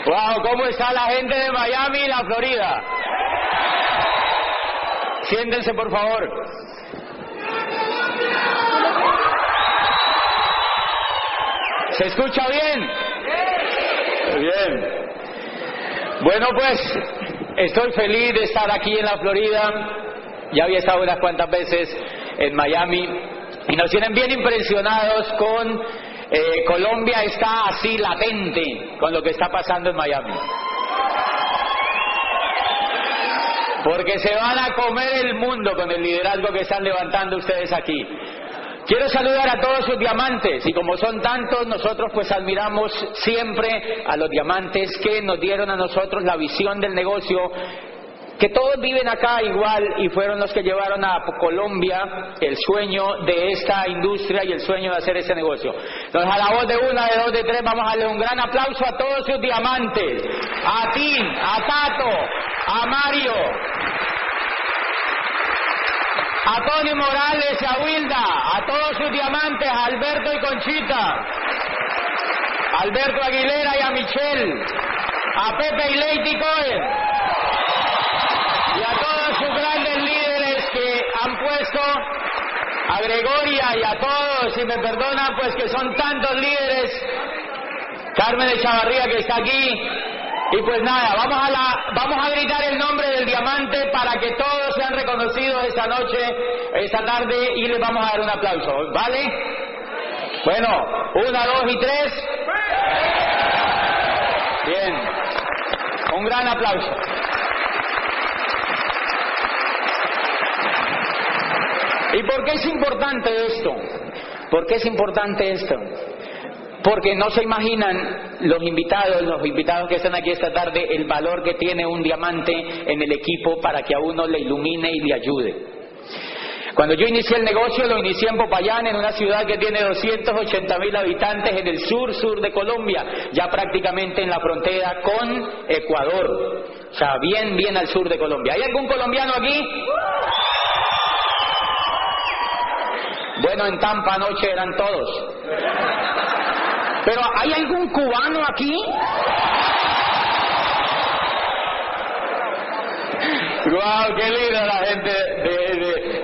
Wow, ¿cómo está la gente de Miami y la Florida? Siéntense, por favor. ¿Se escucha bien? Bien. Bueno, pues estoy feliz de estar aquí en la Florida. Ya había estado unas cuantas veces en Miami y nos tienen bien impresionados con Colombia está así latente con lo que está pasando en Miami. Porque se van a comer el mundo con el liderazgo que están levantando ustedes aquí. Quiero saludar a todos sus diamantes y como son tantos, nosotros pues admiramos siempre a los diamantes que nos dieron a nosotros la visión del negocio, que todos viven acá igual y fueron los que llevaron a Colombia el sueño de esta industria y el sueño de hacer este negocio. Entonces a la voz de una, de dos, de tres, vamos a darle un gran aplauso a todos sus diamantes, a Tim, a Tato, a Mario, a Tony Morales y a Wilda, a todos sus diamantes, a Alberto y Conchita, a Alberto Aguilera y a Michelle, a Pepe y Lady Cohen, y a todos sus grandes líderes que han puesto, a Gregoria y a todos, si me perdonan, pues que son tantos líderes, Carmen de Chavarría que está aquí. Y pues nada, vamos a gritar el nombre del diamante para que todos sean reconocidos esta noche, esta tarde, y les vamos a dar un aplauso, ¿vale? Bueno, 1, 2 y 3. Bien, un gran aplauso. ¿Y por qué es importante esto? ¿Por qué es importante esto? Porque no se imaginan los invitados que están aquí esta tarde, el valor que tiene un diamante en el equipo para que a uno le ilumine y le ayude. Cuando yo inicié el negocio, lo inicié en Popayán, en una ciudad que tiene 280,000 habitantes en el sur de Colombia, ya prácticamente en la frontera con Ecuador, o sea, bien al sur de Colombia. ¿Hay algún colombiano aquí? Bueno, en Tampa anoche eran todos. Pero ¿hay algún cubano aquí? ¡Guau! ¡Qué linda la gente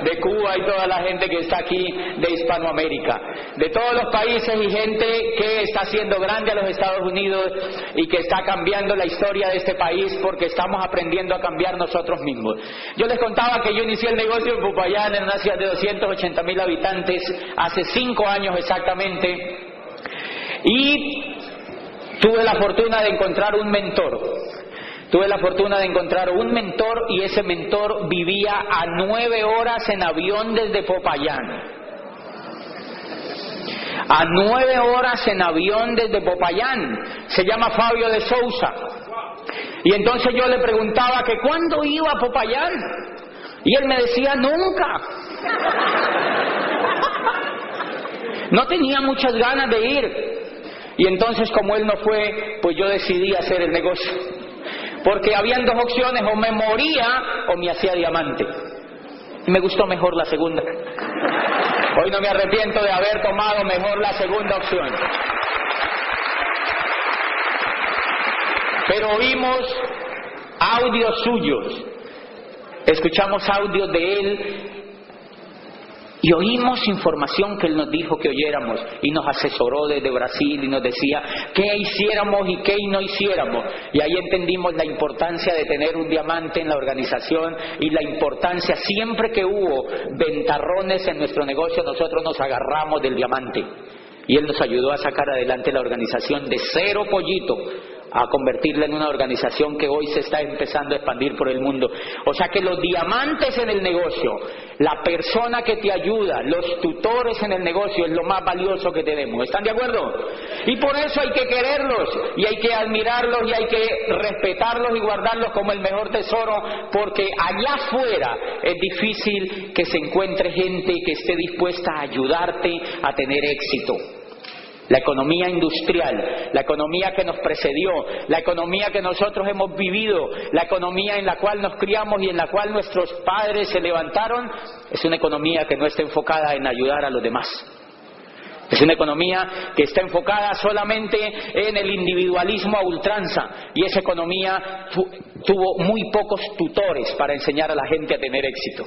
de Cuba y toda la gente que está aquí de Hispanoamérica! De todos los países y gente que está haciendo grande a los Estados Unidos y que está cambiando la historia de este país porque estamos aprendiendo a cambiar nosotros mismos. Yo les contaba que yo inicié el negocio en Popayán, en una ciudad de 280,000 habitantes, hace 5 años exactamente. Y tuve la fortuna de encontrar un mentor. Y ese mentor vivía a 9 horas en avión desde Popayán. A 9 horas en avión desde Popayán. Se llama Fabio de Sousa. Y entonces yo le preguntaba que cuándo iba a Popayán. Y él me decía nunca. No tenía muchas ganas de ir. Y entonces como él no fue, pues yo decidí hacer el negocio. Porque habían 2 opciones, o me moría o me hacía diamante. Y me gustó mejor la segunda. Hoy no me arrepiento de haber tomado mejor la segunda opción. Pero oímos audios suyos. Escuchamos audios de él. Y oímos información que él nos dijo que oyéramos y nos asesoró desde Brasil y nos decía qué hiciéramos y qué no hiciéramos. Y ahí entendimos la importancia de tener un diamante en la organización y la importancia, siempre que hubo ventarrones en nuestro negocio, nosotros nos agarramos del diamante. Y él nos ayudó a sacar adelante la organización de 0 pollito a convertirla en una organización que hoy se está empezando a expandir por el mundo. O sea que los diamantes en el negocio, la persona que te ayuda, los tutores en el negocio es lo más valioso que tenemos. ¿Están de acuerdo? Y por eso hay que quererlos y hay que admirarlos y hay que respetarlos y guardarlos como el mejor tesoro, porque allá afuera es difícil que se encuentre gente que esté dispuesta a ayudarte a tener éxito. La economía industrial, la economía que nos precedió, la economía que nosotros hemos vivido, la economía en la cual nos criamos y en la cual nuestros padres se levantaron, es una economía que no está enfocada en ayudar a los demás, Es una economía que está enfocada solamente en el individualismo a ultranza, y esa economía tuvo muy pocos tutores para enseñar a la gente a tener éxito.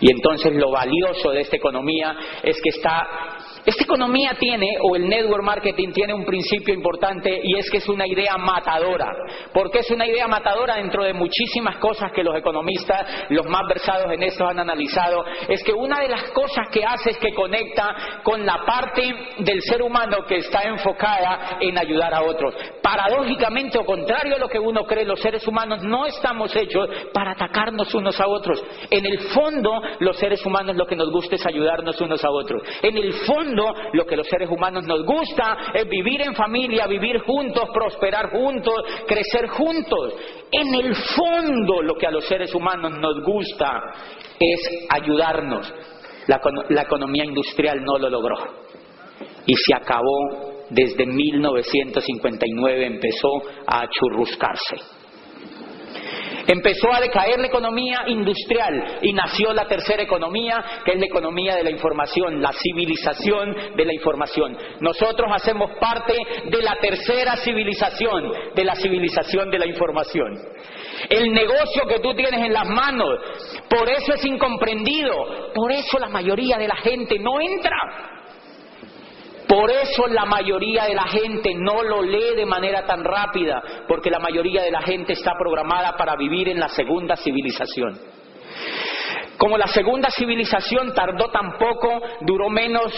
Y entonces lo valioso de esta economía es que esta economía tiene, o el network marketing tiene un principio importante, y es que es una idea matadora. ¿Por qué es una idea matadora? Dentro de muchísimas cosas que los economistas, los más versados en esto, han analizado, es que una de las cosas que hace es que conecta con la parte del ser humano que está enfocada en ayudar a otros. Paradójicamente, o contrario a lo que uno cree, los seres humanos no estamos hechos para atacarnos unos a otros. En el fondo, los seres humanos lo que nos gusta es ayudarnos unos a otros. En el fondo, lo que los seres humanos nos gusta es vivir en familia, vivir juntos, prosperar juntos, crecer juntos. En el fondo, lo que a los seres humanos nos gusta es ayudarnos. La economía industrial no lo logró y se acabó. Desde 1959 empezó a achurruscarse. Empezó a decaer la economía industrial y nació la tercera economía, que es la economía de la información, la civilización de la información. Nosotros hacemos parte de la tercera civilización, de la civilización de la información. El negocio que tú tienes en las manos, por eso es incomprendido, por eso la mayoría de la gente no entra. Por eso la mayoría de la gente no lo lee de manera tan rápida, porque la mayoría de la gente está programada para vivir en la segunda civilización. Como la segunda civilización tardó tan poco, duró menos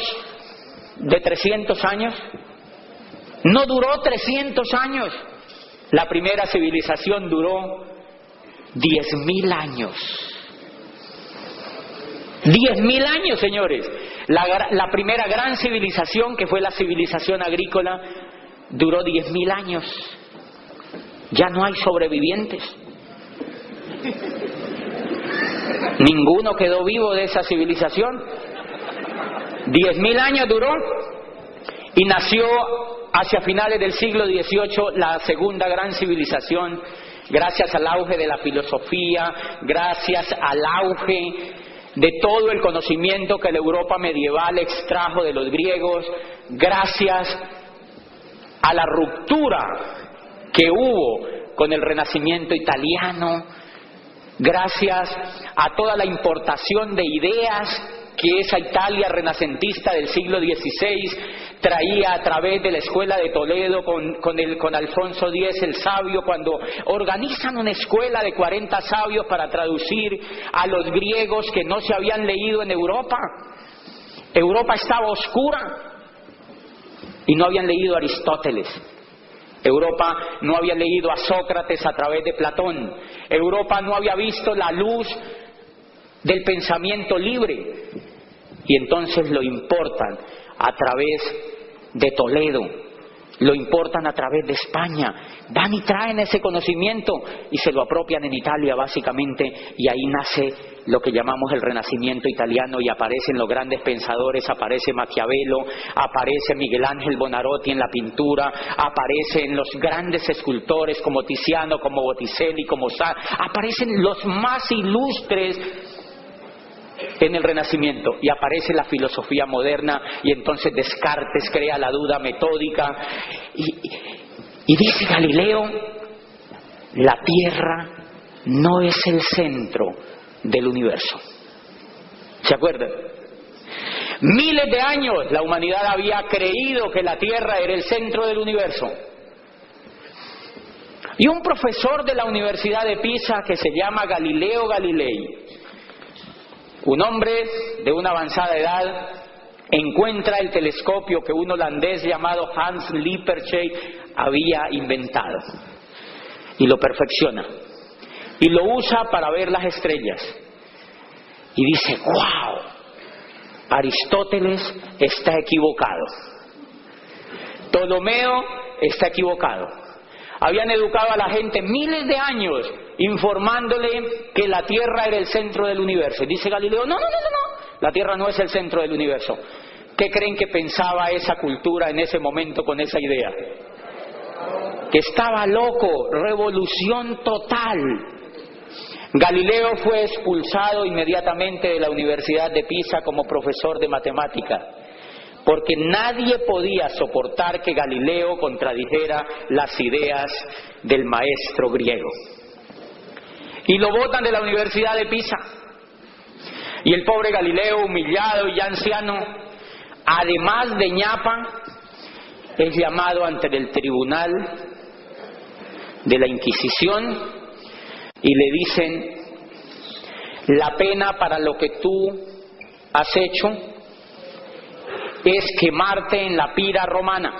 de 300 años. No duró 300 años. La primera civilización duró 10.000 años. 10.000 años, señores. La primera gran civilización, que fue la civilización agrícola, duró 10.000 años. Ya no hay sobrevivientes. Ninguno quedó vivo de esa civilización. 10.000 años duró y nació hacia finales del siglo XVIII la segunda gran civilización, gracias al auge de la filosofía, gracias al auge de todo el conocimiento que la Europa medieval extrajo de los griegos, gracias a la ruptura que hubo con el Renacimiento italiano, gracias a toda la importación de ideas que esa Italia renacentista del siglo XVI traía a través de la escuela de Toledo con Alfonso X el sabio, cuando organizan una escuela de 40 sabios para traducir a los griegos que no se habían leído en Europa. Europa estaba oscura y no habían leído a Aristóteles. Europa no había leído a Sócrates a través de Platón. Europa no había visto la luz del pensamiento libre. Y entonces lo importan a través de Toledo, lo importan a través de España, van y traen ese conocimiento y se lo apropian en Italia básicamente, y ahí nace lo que llamamos el Renacimiento italiano, y aparecen los grandes pensadores, aparece Maquiavelo, aparece Miguel Ángel Buonarroti en la pintura, aparecen los grandes escultores como Tiziano, como Botticelli, como aparecen los más ilustres en el Renacimiento, y aparece la filosofía moderna, y entonces Descartes crea la duda metódica, y dice Galileo: la Tierra no es el centro del universo. ¿Se acuerdan? Miles de años la humanidad había creído que la Tierra era el centro del universo. Y un profesor de la Universidad de Pisa, que se llama Galileo Galilei, un hombre de una avanzada edad, encuentra el telescopio que un holandés llamado Hans Lippershey había inventado y lo perfecciona y lo usa para ver las estrellas, y dice: ¡wow! Aristóteles está equivocado, Ptolomeo está equivocado. Habían educado a la gente miles de años informándole que la Tierra era el centro del universo. Y dice Galileo: no, la Tierra no es el centro del universo. ¿Qué creen que pensaba esa cultura en ese momento con esa idea? Que estaba loco, revolución total. Galileo fue expulsado inmediatamente de la Universidad de Pisa como profesor de matemática, porque nadie podía soportar que Galileo contradijera las ideas del maestro griego. Y lo botan de la Universidad de Pisa. Y el pobre Galileo, humillado y ya anciano, además de ñapa, es llamado ante el tribunal de la Inquisición y le dicen: la pena para lo que tú has hecho es quemarte en la pira romana,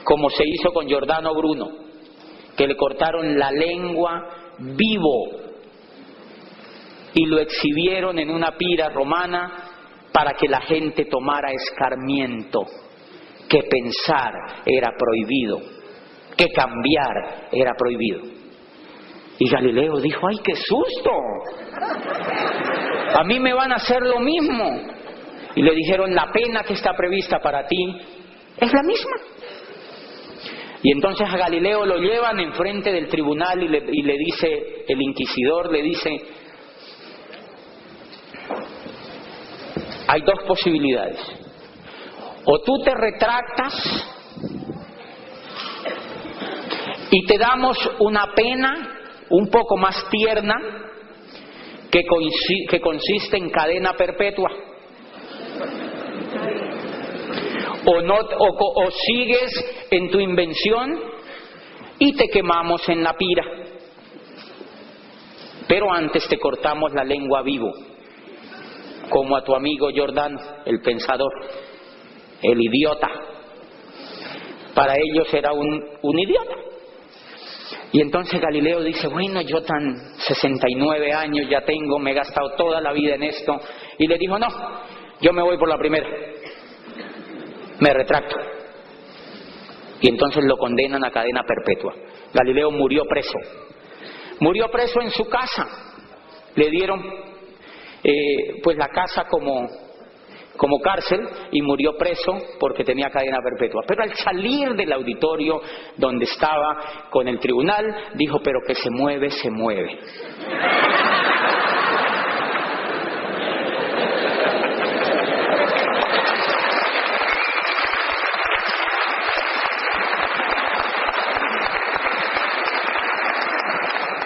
como se hizo con Giordano Bruno, que le cortaron la lengua vivo y lo exhibieron en una pira romana para que la gente tomara escarmiento, que pensar era prohibido, que cambiar era prohibido. Y Galileo dijo: ¡ay, qué susto! A mí me van a hacer lo mismo. Y le dijeron: la pena que está prevista para ti es la misma. Y entonces a Galileo lo llevan enfrente del tribunal y le dice, el inquisidor le dice: hay dos posibilidades. O tú te retractas y te damos una pena un poco más tierna que consiste en cadena perpetua. O sigues en tu invención y te quemamos en la pira. Pero antes te cortamos la lengua vivo, como a tu amigo Giordano, el pensador, el idiota. Para ellos era un idiota. Y entonces Galileo dice: bueno, yo tan 69 años ya tengo, me he gastado toda la vida en esto. Y le dijo: no, yo me voy por la primera, me retracto. Y entonces lo condenan a cadena perpetua. Galileo murió preso en su casa. Le dieron pues la casa como cárcel y murió preso porque tenía cadena perpetua. Pero al salir del auditorio donde estaba con el tribunal, dijo: pero que se mueve, se mueve.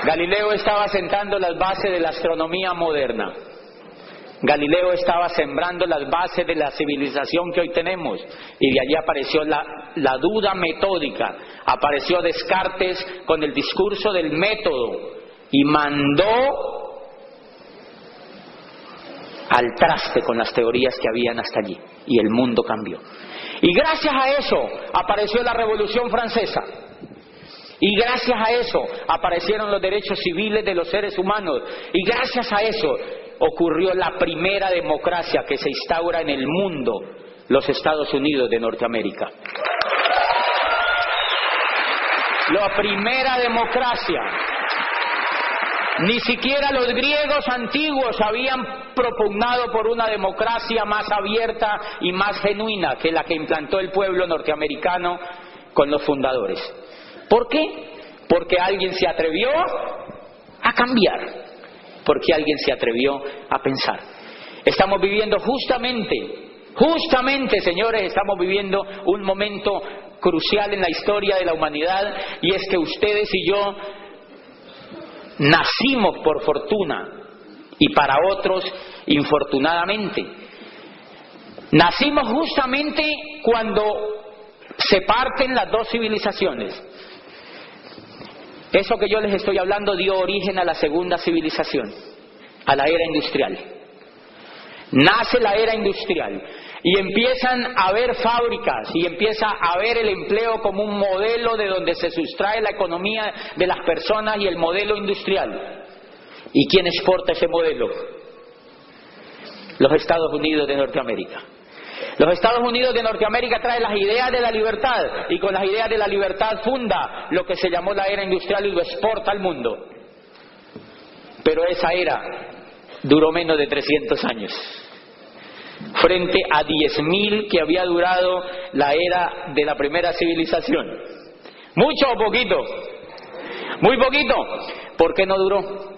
Galileo estaba sentando las bases de la astronomía moderna. Galileo estaba sembrando las bases de la civilización que hoy tenemos, y de allí apareció la duda metódica, apareció Descartes con el discurso del método y mandó al traste con las teorías que habían hasta allí, y el mundo cambió. Y gracias a eso apareció la Revolución Francesa. Y gracias a eso aparecieron los derechos civiles de los seres humanos. Y gracias a eso ocurrió la primera democracia que se instaura en el mundo, los Estados Unidos de Norteamérica. La primera democracia. Ni siquiera los griegos antiguos habían propugnado por una democracia más abierta y más genuina que la que implantó el pueblo norteamericano con los fundadores. ¿Por qué? Porque alguien se atrevió a cambiar, porque alguien se atrevió a pensar. Estamos viviendo justamente, señores, estamos viviendo un momento crucial en la historia de la humanidad, y es que ustedes y yo nacimos por fortuna y para otros infortunadamente. Nacimos justamente cuando se parten las dos civilizaciones. Eso que yo les estoy hablando dio origen a la segunda civilización, a la era industrial. Nace la era industrial y empiezan a haber fábricas y empieza a haber el empleo como un modelo de donde se sustrae la economía de las personas, y el modelo industrial. ¿Y quién exporta ese modelo? Los Estados Unidos de Norteamérica. Los Estados Unidos de Norteamérica traen las ideas de la libertad, y con las ideas de la libertad funda lo que se llamó la era industrial y lo exporta al mundo. Pero esa era duró menos de 300 años, frente a 10.000 que había durado la era de la primera civilización. ¿Mucho o poquito? Muy poquito. ¿Por qué no duró?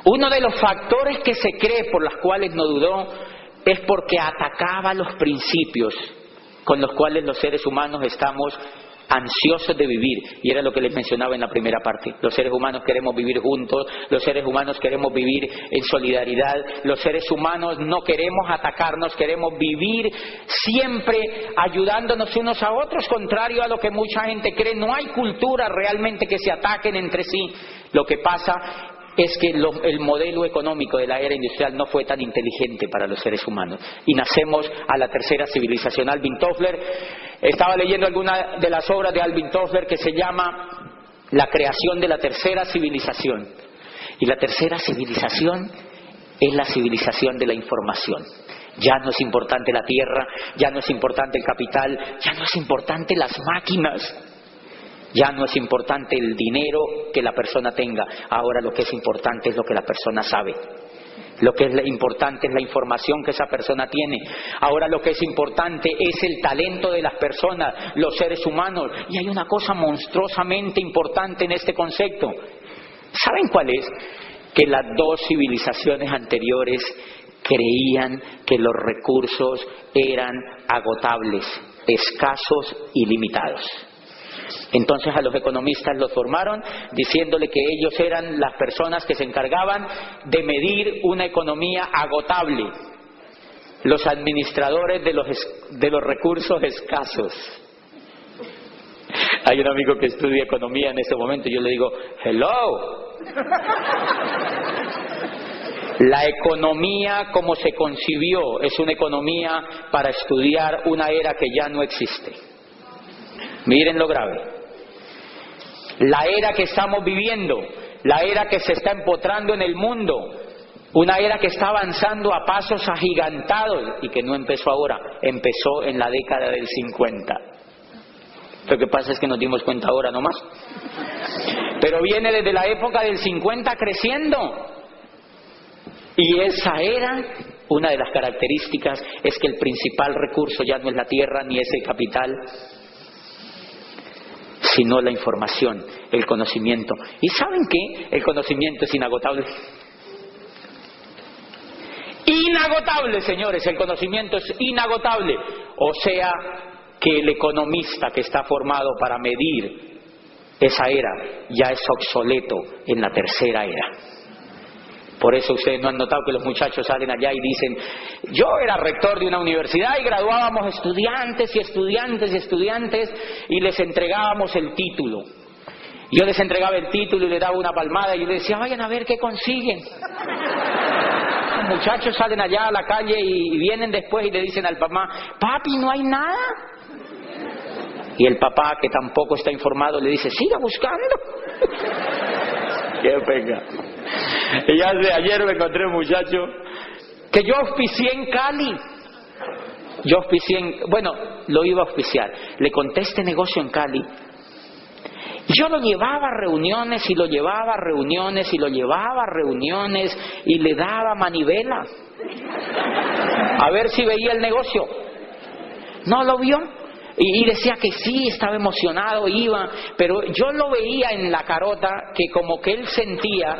Uno de los factores que se cree por los cuales no duró es porque atacaba los principios con los cuales los seres humanos estamos ansiosos de vivir, y era lo que les mencionaba en la primera parte. Los seres humanos queremos vivir juntos, los seres humanos queremos vivir en solidaridad, los seres humanos no queremos atacarnos, queremos vivir siempre ayudándonos unos a otros, contrario a lo que mucha gente cree. No hay cultura realmente que se ataquen entre sí. Lo que pasa es que el modelo económico de la era industrial no fue tan inteligente para los seres humanos y nacemos a la tercera civilización. Alvin Toffler, estaba leyendo alguna de las obras de Alvin Toffler que se llama La creación de la tercera civilización, y la tercera civilización es la civilización de la información. Ya no es importante la tierra, ya no es importante el capital, ya no es importante las máquinas, ya no es importante el dinero que la persona tenga. Ahora lo que es importante es lo que la persona sabe. Lo que es importante es la información que esa persona tiene. Ahora lo que es importante es el talento de las personas, los seres humanos. Y hay una cosa monstruosamente importante en este concepto. ¿Saben cuál es? Que las dos civilizaciones anteriores creían que los recursos eran agotables, escasos y limitados. Entonces a los economistas los formaron diciéndole que ellos eran las personas que se encargaban de medir una economía agotable, los administradores de los recursos escasos. Hay un amigo que estudia economía en este momento y yo le digo, hello. La economía como se concibió es una economía para estudiar una era que ya no existe. Miren lo grave. La era que estamos viviendo, la era que se está empotrando en el mundo, una era que está avanzando a pasos agigantados y que no empezó ahora, empezó en la década del 50. Lo que pasa es que nos dimos cuenta ahora nomás. Pero viene desde la época del 50 creciendo. Y esa era, una de las características es que el principal recurso ya no es la tierra ni es el capital, sino la información, el conocimiento. ¿Y saben qué? El conocimiento es inagotable. Inagotable, señores, el conocimiento es inagotable. O sea, que el economista que está formado para medir esa era ya es obsoleto en la tercera era. Por eso ustedes no han notado que los muchachos salen allá y dicen, yo era rector de una universidad y graduábamos estudiantes y estudiantes y estudiantes y les entregábamos el título. Yo les entregaba el título y les daba una palmada y yo les decía, vayan a ver qué consiguen. Los muchachos salen allá a la calle y vienen después y le dicen al papá, papi, ¿no hay nada? Y el papá, que tampoco está informado, le dice, siga buscando. Qué pena. Y ayer me encontré un muchacho que yo auspicié en Cali. Lo iba a auspiciar. Le conté este negocio en Cali. Yo lo llevaba a reuniones y lo llevaba a reuniones y lo llevaba a reuniones y le daba manivela a ver si veía el negocio. No lo vio. Y decía que sí, estaba emocionado, iba, pero yo lo veía en la carota que como que él sentía,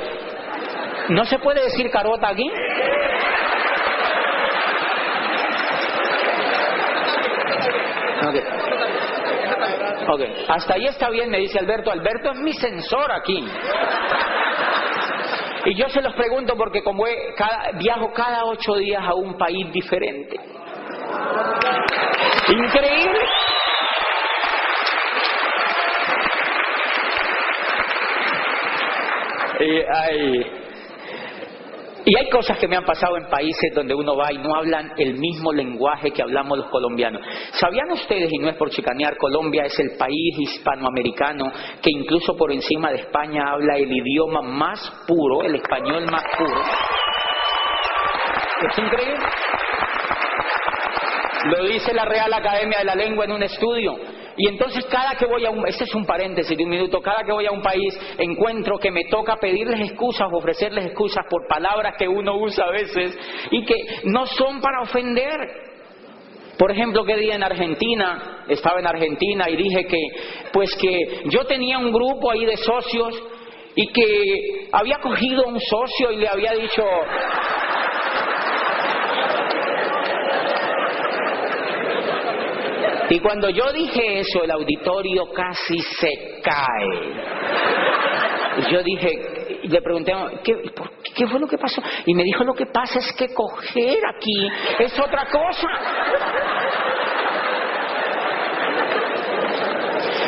¿no se puede decir carota aquí? Ok, hasta ahí está bien, me dice Alberto. Alberto es mi sensor aquí. Y yo se los pregunto porque como viajo cada 8 días a un país diferente. Increíble. Y hay cosas que me han pasado en países donde uno va y no hablan el mismo lenguaje que hablamos los colombianos. ¿Sabían ustedes, y no es por chicanear, Colombia es el país hispanoamericano que incluso por encima de España habla el idioma más puro, el español más puro? Es increíble. Lo dice la Real Academia de la Lengua en un estudio. Y entonces cada que voy a este es un paréntesis de un minuto, cada que voy a un país encuentro que me toca pedirles excusas, ofrecerles excusas por palabras que uno usa a veces y que no son para ofender. Por ejemplo, que día en Argentina, estaba en Argentina y dije que yo tenía un grupo ahí de socios y que había cogido un socio y le había dicho... Y cuando yo dije eso, el auditorio casi se cae. Y yo dije, le pregunté, ¿qué fue lo que pasó? Y me dijo, lo que pasa es que coger aquí es otra cosa.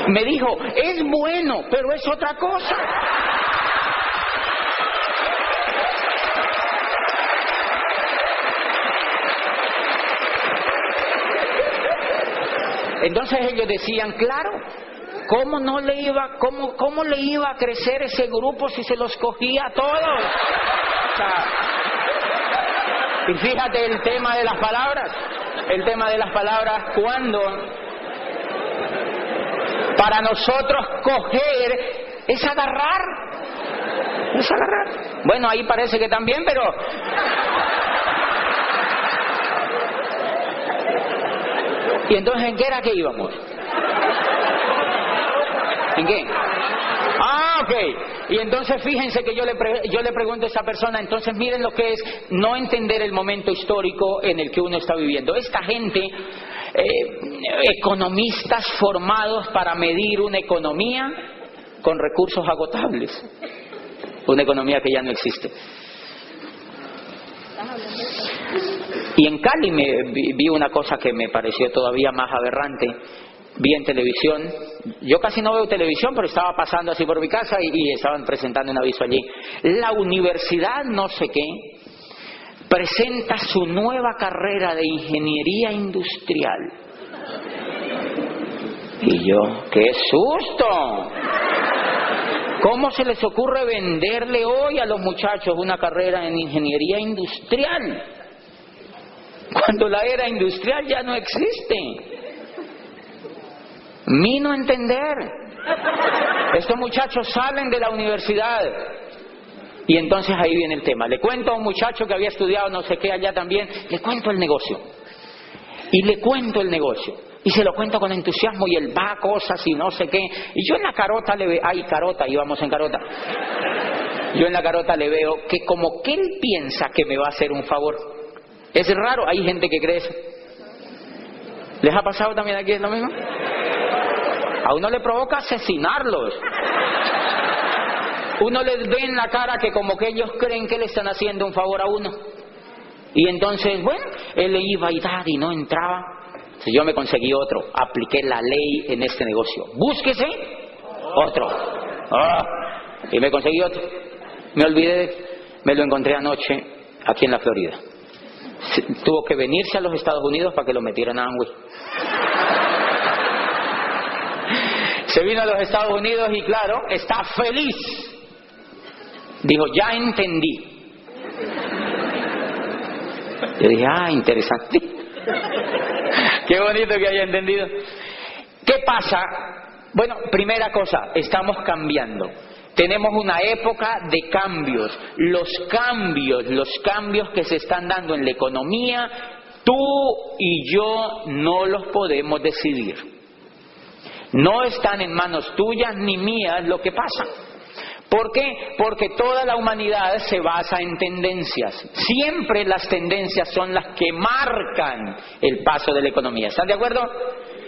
Me dijo, es bueno, pero es otra cosa. Entonces ellos decían, claro, ¿cómo le iba a crecer ese grupo si se los cogía a todos? O sea, y fíjate el tema de las palabras, cuando para nosotros coger es agarrar. Bueno, ahí parece que también, pero... ¿Y entonces en qué era que íbamos? ¿En qué? Ok. Y entonces fíjense que yo le pregunto a esa persona, entonces miren lo que es no entender el momento histórico en el que uno está viviendo. Esta gente, economistas formados para medir una economía con recursos agotables. Una economía que ya no existe. Y en Cali vi una cosa que me pareció todavía más aberrante. Vi en televisión, yo casi no veo televisión, pero estaba pasando así por mi casa y estaban presentando un aviso allí. La universidad no sé qué presenta su nueva carrera de ingeniería industrial. Y yo, ¡qué susto! ¿Cómo se les ocurre venderle hoy a los muchachos una carrera en ingeniería industrial? Cuando la era industrial ya no existe. No entender. Estos muchachos salen de la universidad. Y entonces ahí viene el tema. Le cuento a un muchacho que había estudiado no sé qué allá también, le cuento el negocio. Y le cuento el negocio. Y se lo cuento con entusiasmo y él va a cosas y no sé qué. Y yo en la carota le veo, íbamos en carota. Yo en la carota le veo que como que él piensa que me va a hacer un favor. Es raro, hay gente que cree eso. ¿Les ha pasado también aquí lo mismo? A uno le provoca asesinarlos. Uno les ve en la cara que como que ellos creen que le están haciendo un favor a uno. Y entonces, bueno, él le iba y no entraba. Entonces yo me conseguí otro, apliqué la ley en este negocio. Búsquese otro. Y me conseguí otro. Me olvidé, me lo encontré anoche aquí en la Florida. Tuvo que venirse a los Estados Unidos para que lo metieran a Amway. Se vino a los Estados Unidos y claro, está feliz. Dijo, ya entendí. Yo dije, interesante. Qué bonito que haya entendido. ¿Qué pasa? Bueno, primera cosa, estamos cambiando. Tenemos una época de cambios. Los cambios que se están dando en la economía, tú y yo no los podemos decidir. No están en manos tuyas ni mías lo que pasa. ¿Por qué? Porque toda la humanidad se basa en tendencias. Siempre las tendencias son las que marcan el paso de la economía. ¿Están de acuerdo?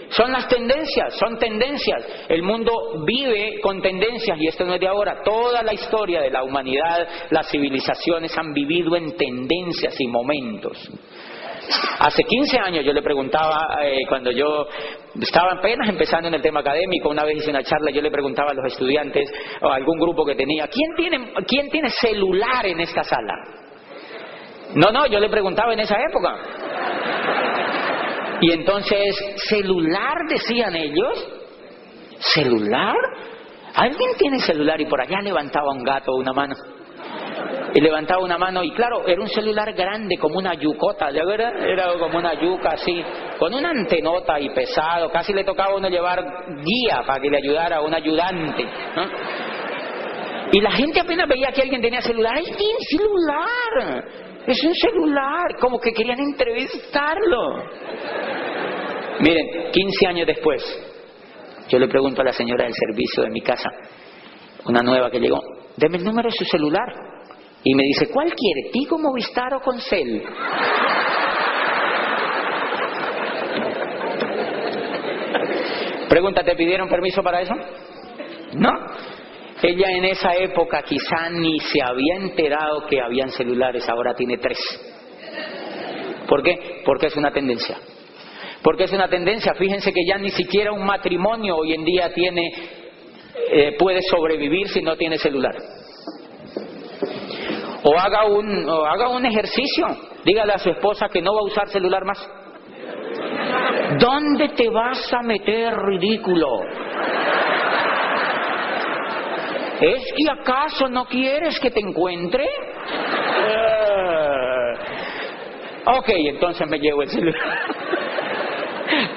Son las tendencias, son tendencias. El mundo vive con tendencias y esto no es de ahora. Toda la historia de la humanidad, las civilizaciones han vivido en tendencias y momentos. Hace 15 años yo le preguntaba, cuando yo estaba apenas empezando en el tema académico, una vez hice una charla, yo le preguntaba a los estudiantes o a algún grupo que tenía, ¿quién tiene celular en esta sala? No, yo le preguntaba en esa época. Y entonces, ¿celular decían ellos? ¿Celular? ¿Alguien tiene celular? Y por allá levantaba un gato una mano. Y levantaba una mano y claro, era un celular grande como una yucota, ¿ya verdad? Era como una yuca así, con una antenota y pesado, casi le tocaba a uno llevar guía para que le ayudara a un ayudante, ¿no? Y la gente apenas veía que alguien tenía celular. ¡Ay, tiene celular! Es un celular, como que querían entrevistarlo. Miren, 15 años después, yo le pregunto a la señora del servicio de mi casa, una nueva que llegó, deme el número de su celular. Y me dice, ¿cuál quiere? ¿Tigo, Movistar o Concel? Pregunta, ¿te pidieron permiso para eso? No. Ella en esa época quizá ni se había enterado que habían celulares, ahora tiene 3. ¿Por qué? Porque es una tendencia. Porque es una tendencia. Fíjense que ya ni siquiera un matrimonio hoy en día puede sobrevivir si no tiene celular. O haga un ejercicio. Dígale a su esposa que no va a usar celular más. ¿Dónde te vas a meter, ridículo? ¿Es que acaso no quieres que te encuentre? Ok, entonces me llevo el celular.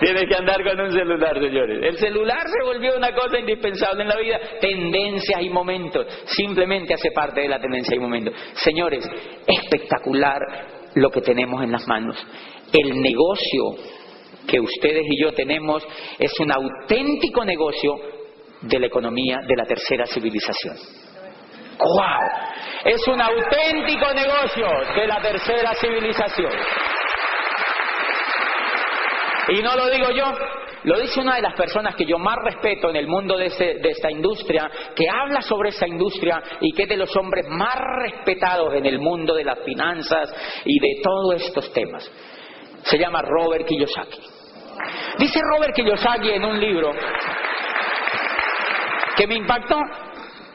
Tienes que andar con un celular, señores. El celular se volvió una cosa indispensable en la vida. Tendencias y momentos. Simplemente hace parte de la tendencia y momentos. Señores, espectacular lo que tenemos en las manos. El negocio que ustedes y yo tenemos es un auténtico negocio de la economía de la tercera civilización. ¡Wow! Es un auténtico negocio de la tercera civilización. Y no lo digo yo, lo dice una de las personas que yo más respeto en el mundo de esta industria, que habla sobre esa industria y que es de los hombres más respetados en el mundo de las finanzas y de todos estos temas. Se llama Robert Kiyosaki. Dice Robert Kiyosaki en un libro que me impactó.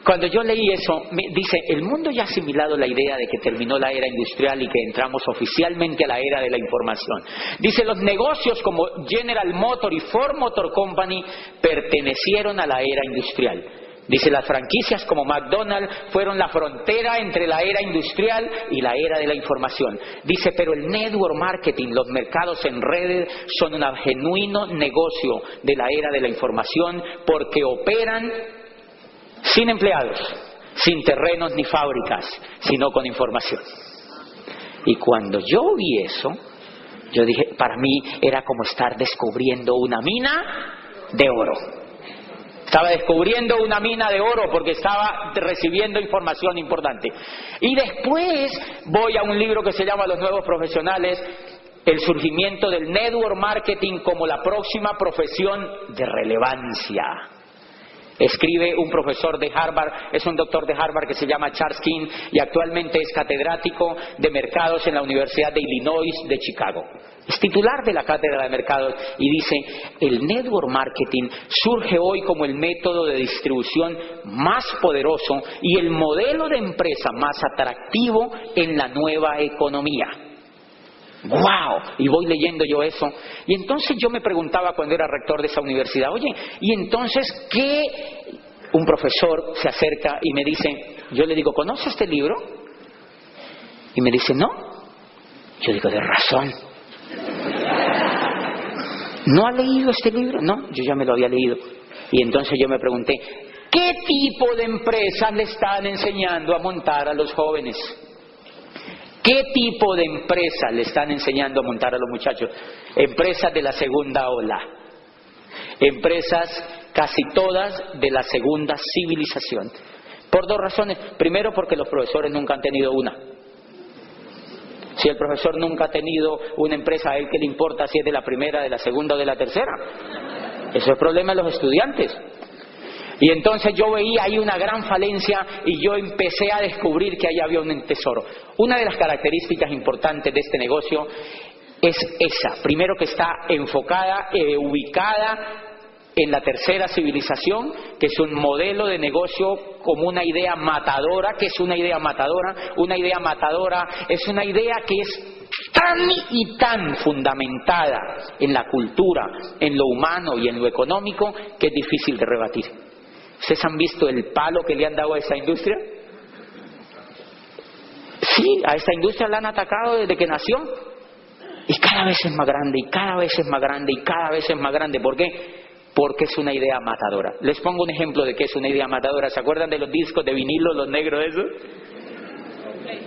Cuando yo leí eso, dice, el mundo ya ha asimilado la idea de que terminó la era industrial y que entramos oficialmente a la era de la información. Dice, los negocios como General Motors y Ford Motor Company pertenecieron a la era industrial. Dice, las franquicias como McDonald's fueron la frontera entre la era industrial y la era de la información. Dice, pero el network marketing, los mercados en redes, son un genuino negocio de la era de la información porque operan sin empleados, sin terrenos ni fábricas, sino con información. Y cuando yo vi eso, yo dije, para mí era como estar descubriendo una mina de oro. Estaba descubriendo una mina de oro porque estaba recibiendo información importante. Y después voy a un libro que se llama Los Nuevos Profesionales, el surgimiento del network marketing como la próxima profesión de relevancia. Escribe un profesor de Harvard, es un doctor de Harvard que se llama Charles King y actualmente es catedrático de mercados en la Universidad de Illinois de Chicago. Es titular de la cátedra de mercados y dice, el network marketing surge hoy como el método de distribución más poderoso y el modelo de empresa más atractivo en la nueva economía. ¡Wow! Y voy leyendo yo eso. Y entonces yo me preguntaba cuando era rector de esa universidad, oye, ¿y entonces qué? Un profesor se acerca y me dice, yo le digo, ¿conoce este libro? Y me dice, no. Yo digo, de razón. ¿No ha leído este libro? No, yo ya me lo había leído. Y entonces yo me pregunté, ¿qué tipo de empresas le están enseñando a montar a los jóvenes? ¿Qué tipo de empresas le están enseñando a montar a los muchachos? Empresas de la segunda ola. Empresas casi todas de la segunda civilización. Por 2 razones. Primero, porque los profesores nunca han tenido una. Si el profesor nunca ha tenido una empresa, ¿a él qué le importa si es de la primera, de la segunda o de la tercera? Eso es el problema de los estudiantes. Y entonces yo veía ahí una gran falencia y yo empecé a descubrir que ahí había un tesoro. Una de las características importantes de este negocio es esa. Primero, que está enfocada, ubicada en la tercera civilización, que es un modelo de negocio como una idea matadora. ¿Qué es una idea matadora? Una idea matadora es una idea que es tan y tan fundamentada en la cultura, en lo humano y en lo económico, que es difícil de rebatir. ¿Ustedes han visto el palo que le han dado a esa industria? Sí, a esta industria la han atacado desde que nació. Y cada vez es más grande, y cada vez es más grande, y cada vez es más grande. ¿Por qué? Porque es una idea matadora. Les pongo un ejemplo de qué es una idea matadora. ¿Se acuerdan de los discos de vinilo, los negros de esos?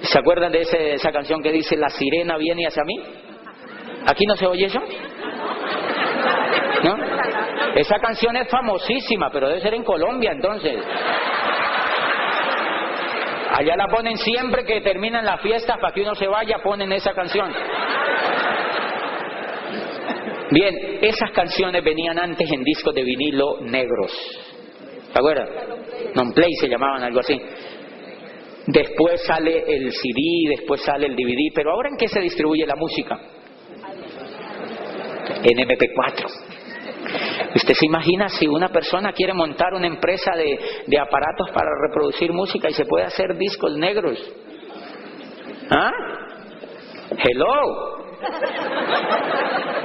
¿Se acuerdan de esa canción que dice, la sirena viene hacia mí? ¿Aquí no se oye eso? ¿No? Esa canción es famosísima, pero debe ser en Colombia entonces. Allá la ponen siempre que terminan las fiestas, para que uno se vaya, ponen esa canción. Bien, esas canciones venían antes en discos de vinilo negros. ¿Te acuerdas? Non-play se llamaban, algo así. Después sale el CD, después sale el DVD. Pero ahora, ¿en qué se distribuye la música? En MP4. ¿Usted se imagina si una persona quiere montar una empresa de aparatos para reproducir música y se puede hacer discos negros? ¿Ah? Hello.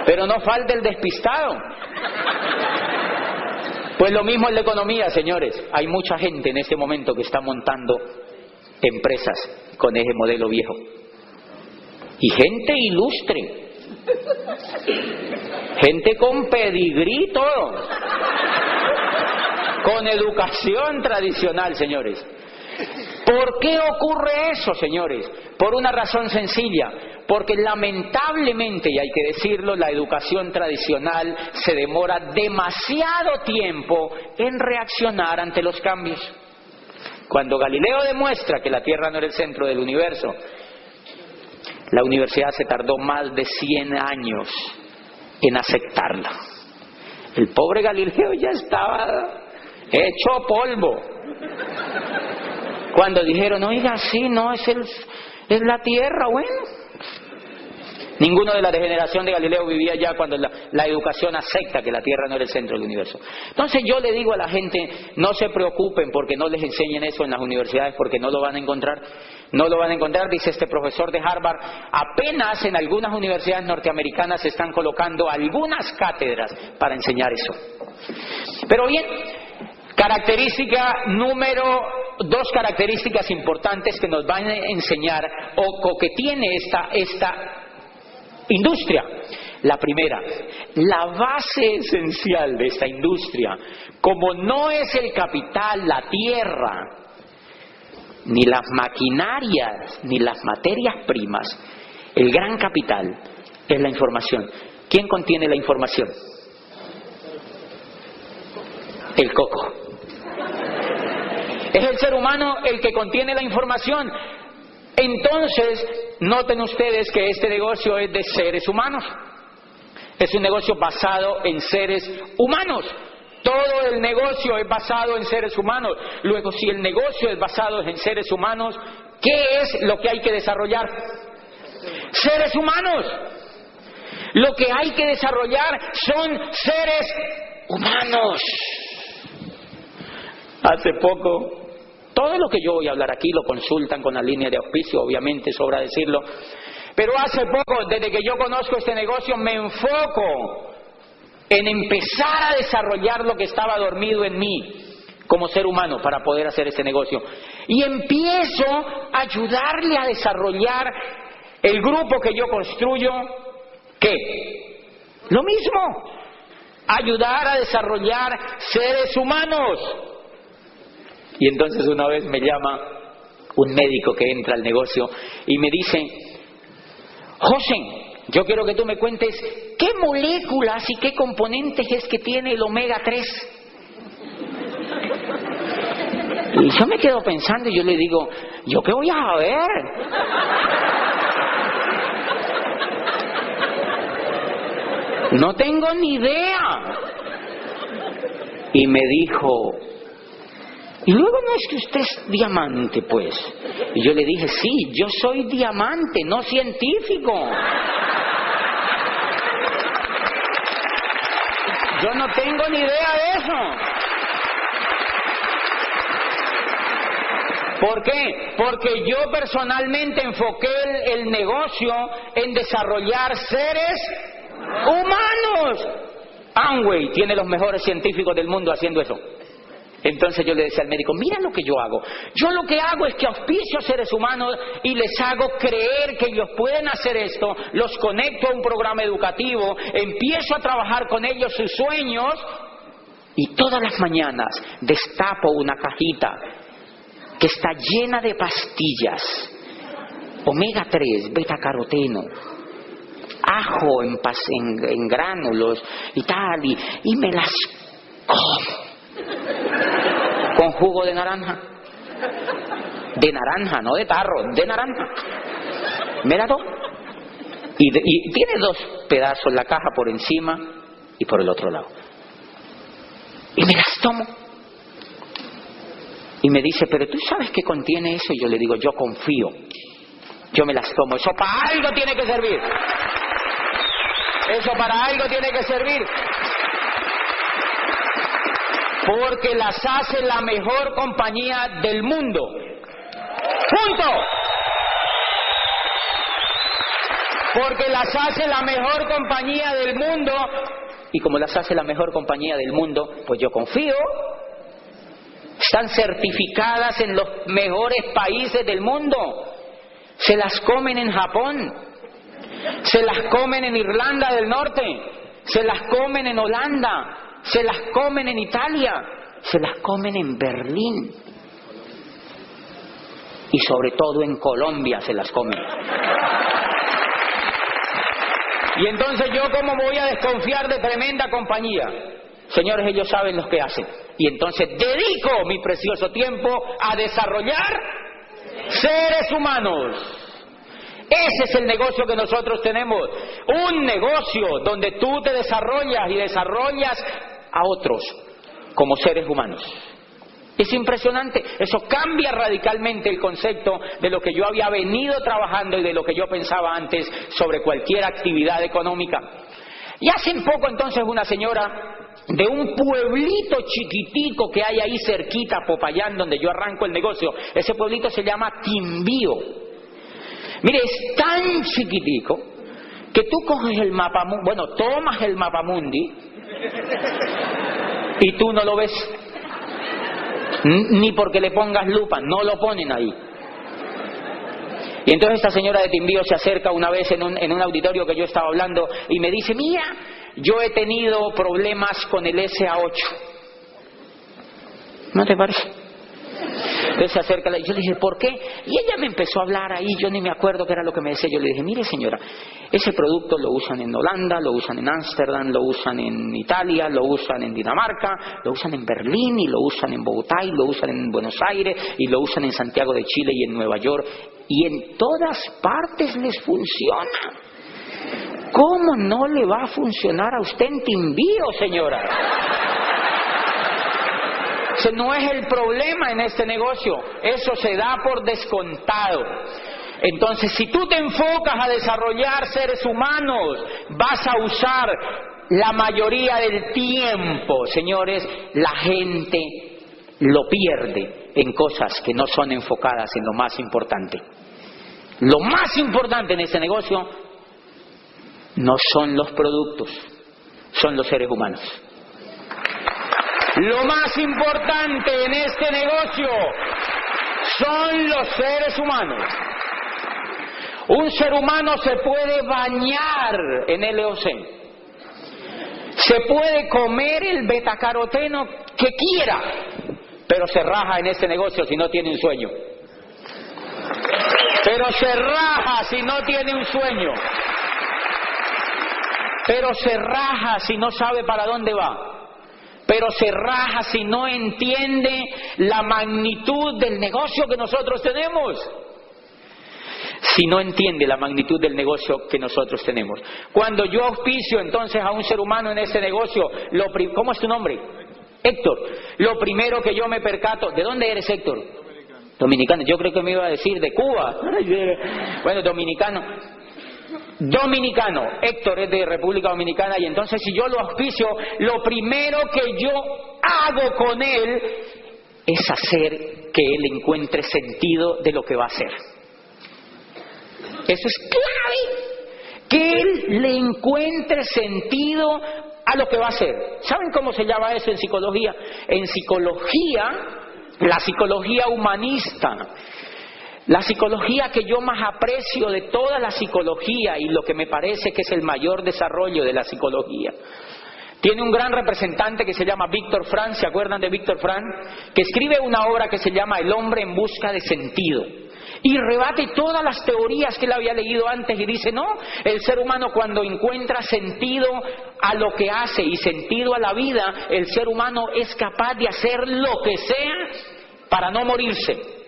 Pero no falta el despistado. Pues lo mismo en la economía, señores. Hay mucha gente en este momento que está montando empresas con ese modelo viejo. Y gente ilustre. Gente con pedigrí, todo. Con educación tradicional, señores. ¿Por qué ocurre eso, señores? Por una razón sencilla. Porque lamentablemente, y hay que decirlo, la educación tradicional se demora demasiado tiempo en reaccionar ante los cambios. Cuando Galileo demuestra que la Tierra no era el centro del universo, la universidad se tardó más de 100 años en aceptarlo. El pobre Galileo ya estaba hecho polvo. Cuando dijeron, oiga, sí, no, es la Tierra, bueno. Ninguno de la generación de Galileo vivía ya cuando la educación acepta que la Tierra no era el centro del universo. Entonces yo le digo a la gente, no se preocupen porque no les enseñen eso en las universidades, porque no lo van a encontrar. No lo van a encontrar, dice este profesor de Harvard. Apenas en algunas universidades norteamericanas se están colocando algunas cátedras para enseñar eso. Pero bien, dos características importantes que nos van a enseñar o que tiene esta industria. La primera, la base esencial de esta industria, como no es el capital, la tierra, ni las maquinarias, ni las materias primas, el gran capital es la información. ¿Quién contiene la información? El coco. Es el ser humano el que contiene la información. Entonces, noten ustedes que este negocio es de seres humanos. Es un negocio basado en seres humanos. Todo el negocio es basado en seres humanos. Luego, si el negocio es basado en seres humanos, ¿qué es lo que hay que desarrollar? Seres humanos. Lo que hay que desarrollar son seres humanos. Hace poco, todo lo que yo voy a hablar aquí lo consultan con la línea de auspicio, obviamente, sobra decirlo. Pero hace poco, desde que yo conozco este negocio, me enfoco en empezar a desarrollar lo que estaba dormido en mí como ser humano para poder hacer este negocio. Y empiezo a ayudarle a desarrollar el grupo que yo construyo. ¿Qué? Lo mismo. Ayudar a desarrollar seres humanos. Y entonces una vez me llama un médico que entra al negocio y me dice, José, yo quiero que tú me cuentes qué moléculas y qué componentes es que tiene el omega 3. Y yo me quedo pensando y yo le digo, ¿yo qué voy a saber? No tengo ni idea. Y me dijo, y luego no es que usted es diamante, pues. Y yo le dije, sí, yo soy diamante, no científico. Yo no tengo ni idea de eso. ¿Por qué? Porque yo personalmente enfoqué el negocio en desarrollar seres humanos. Amway tiene los mejores científicos del mundo haciendo eso. Entonces yo le decía al médico, mira lo que yo hago. Yo lo que hago es que auspicio a seres humanos y les hago creer que ellos pueden hacer esto, los conecto a un programa educativo, empiezo a trabajar con ellos sus sueños y todas las mañanas destapo una cajita que está llena de pastillas, omega 3, beta caroteno, ajo en gránulos y tal, y me las como. Con jugo de naranja. De naranja, no de tarro, de naranja. Me la doy. Y tiene pedazos la caja por encima y por el otro lado. Y me las tomo. Y me dice, pero ¿tú sabes qué contiene eso? Y yo le digo, yo confío. Yo me las tomo. Eso para algo tiene que servir. Eso para algo tiene que servir. Porque las hace la mejor compañía del mundo. ¡Punto! Porque las hace la mejor compañía del mundo. Y como las hace la mejor compañía del mundo, pues yo confío. Están certificadas en los mejores países del mundo. Se las comen en Japón, se las comen en Irlanda del Norte, se las comen en Holanda, se las comen en Italia, se las comen en Berlín. Y sobre todo en Colombia se las comen. Y entonces yo, ¿cómo voy a desconfiar de tremenda compañía? Señores, ellos saben lo que hacen. Y entonces dedico mi precioso tiempo a desarrollar seres humanos. Ese es el negocio que nosotros tenemos. Un negocio donde tú te desarrollas y desarrollas a otros como seres humanos. Es impresionante. Eso cambia radicalmente el concepto de lo que yo había venido trabajando y de lo que yo pensaba antes sobre cualquier actividad económica. Y hace poco entonces una señora de un pueblito chiquitico que hay ahí cerquita, Popayán, donde yo arranco el negocio. Ese pueblito se llama Timbío. Mire, es tan chiquitico que tú coges el mapamundi, bueno, tomas el mapamundi y tú no lo ves. Ni porque le pongas lupa, no lo ponen ahí. Y entonces esta señora de Timbío se acerca una vez en un auditorio que yo estaba hablando y me dice, mira, yo he tenido problemas con el SA8. ¿No te parece? Entonces se acerca y yo le dije, ¿por qué? Y ella me empezó a hablar ahí, yo ni me acuerdo qué era lo que me decía. Yo le dije, mire señora, ese producto lo usan en Holanda, lo usan en Ámsterdam, lo usan en Italia, lo usan en Dinamarca, lo usan en Berlín y lo usan en Bogotá y lo usan en Buenos Aires y lo usan en Santiago de Chile y en Nueva York. Y en todas partes les funciona. ¿Cómo no le va a funcionar a usted en Timbío, señora? Ese no es el problema en este negocio. Eso se da por descontado. Entonces, si tú te enfocas a desarrollar seres humanos, vas a usar la mayoría del tiempo, señores, la gente lo pierde en cosas que no son enfocadas en lo más importante. Lo más importante en este negocio no son los productos, son los seres humanos. Lo más importante en este negocio son los seres humanos. Un ser humano se puede bañar en LOC, se puede comer el betacaroteno que quiera, pero se raja en este negocio si no tiene un sueño. Pero se raja si no tiene un sueño. Pero se raja si no sabe para dónde va. Pero se raja si no entiende la magnitud del negocio que nosotros tenemos. Si no entiende la magnitud del negocio que nosotros tenemos. Cuando yo auspicio entonces a un ser humano en ese negocio, ¿cómo es tu nombre? Héctor. Lo primero que yo me percato, ¿de dónde eres, Héctor? Dominicano. Yo creo que me iba a decir de Cuba. Bueno, dominicano. Dominicano, Héctor es de República Dominicana, y entonces si yo lo auspicio, lo primero que yo hago con él es hacer que él encuentre sentido de lo que va a hacer. Eso es clave, que él le encuentre sentido a lo que va a hacer. ¿Saben cómo se llama eso en psicología? En psicología, la psicología humanista, la psicología que yo más aprecio de toda la psicología y lo que me parece que es el mayor desarrollo de la psicología, tiene un gran representante que se llama Víctor Frank. ¿Se acuerdan de Víctor Frank? Que escribe una obra que se llama El hombre en busca de sentido. Y rebate todas las teorías que él había leído antes y dice, no, el ser humano cuando encuentra sentido a lo que hace y sentido a la vida, el ser humano es capaz de hacer lo que sea para no morirse.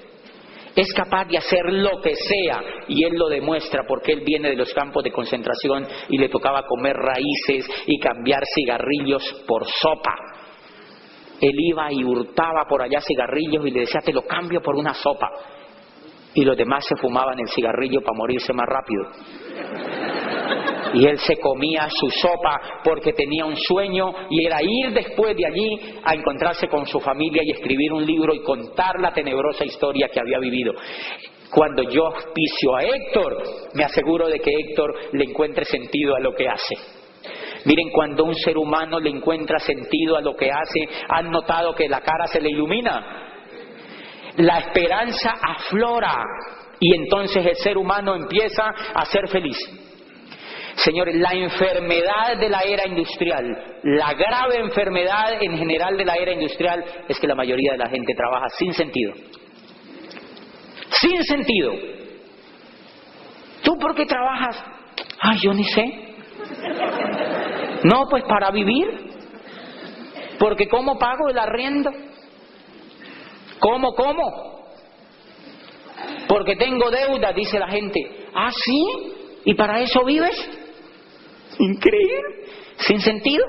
Es capaz de hacer lo que sea, y él lo demuestra porque él viene de los campos de concentración y le tocaba comer raíces y cambiar cigarrillos por sopa. Él iba y hurtaba por allá cigarrillos y le decía, te lo cambio por una sopa. Y los demás se fumaban el cigarrillo para morirse más rápido. Y él se comía su sopa porque tenía un sueño, y era ir después de allí a encontrarse con su familia y escribir un libro y contar la tenebrosa historia que había vivido. Cuando yo auspicio a Héctor, me aseguro de que Héctor le encuentre sentido a lo que hace. Miren, cuando un ser humano le encuentra sentido a lo que hace, ¿han notado que la cara se le ilumina? La esperanza aflora y entonces el ser humano empieza a ser feliz. Señores, la enfermedad de la era industrial, la grave enfermedad en general de la era industrial, es que la mayoría de la gente trabaja sin sentido. Sin sentido. ¿Tú por qué trabajas? Ay, yo ni sé. No, pues para vivir. Porque ¿cómo pago el arriendo? ¿Cómo? Porque tengo deuda, dice la gente. ¿Ah, sí? ¿Y para eso vives? Increíble, sin sentido.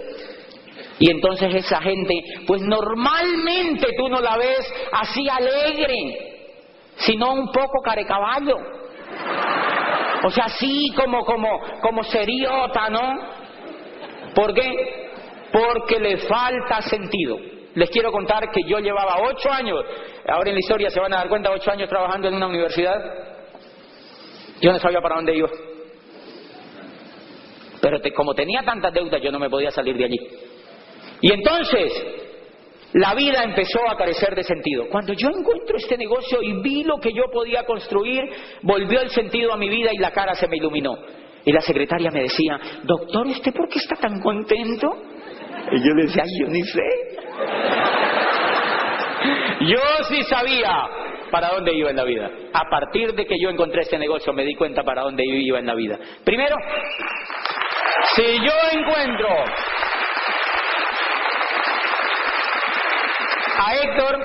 Y entonces esa gente, pues normalmente tú no la ves así alegre, sino un poco carecaballo. O sea, así como seriota, ¿no? ¿Por qué? Porque le falta sentido. Les quiero contar que yo llevaba 8 años, ahora en la historia se van a dar cuenta, 8 años trabajando en una universidad. Yo no sabía para dónde iba. Pero como tenía tantas deudas, yo no me podía salir de allí. Y entonces, la vida empezó a carecer de sentido. Cuando yo encuentro este negocio y vi lo que yo podía construir, volvió el sentido a mi vida y la cara se me iluminó. Y la secretaria me decía, doctor, ¿usted por qué está tan contento? Y yo le decía, ay, yo ni sé. Yo sí sabía para dónde iba en la vida. A partir de que yo encontré este negocio, me di cuenta para dónde yo iba en la vida. Primero, si yo encuentro a Héctor,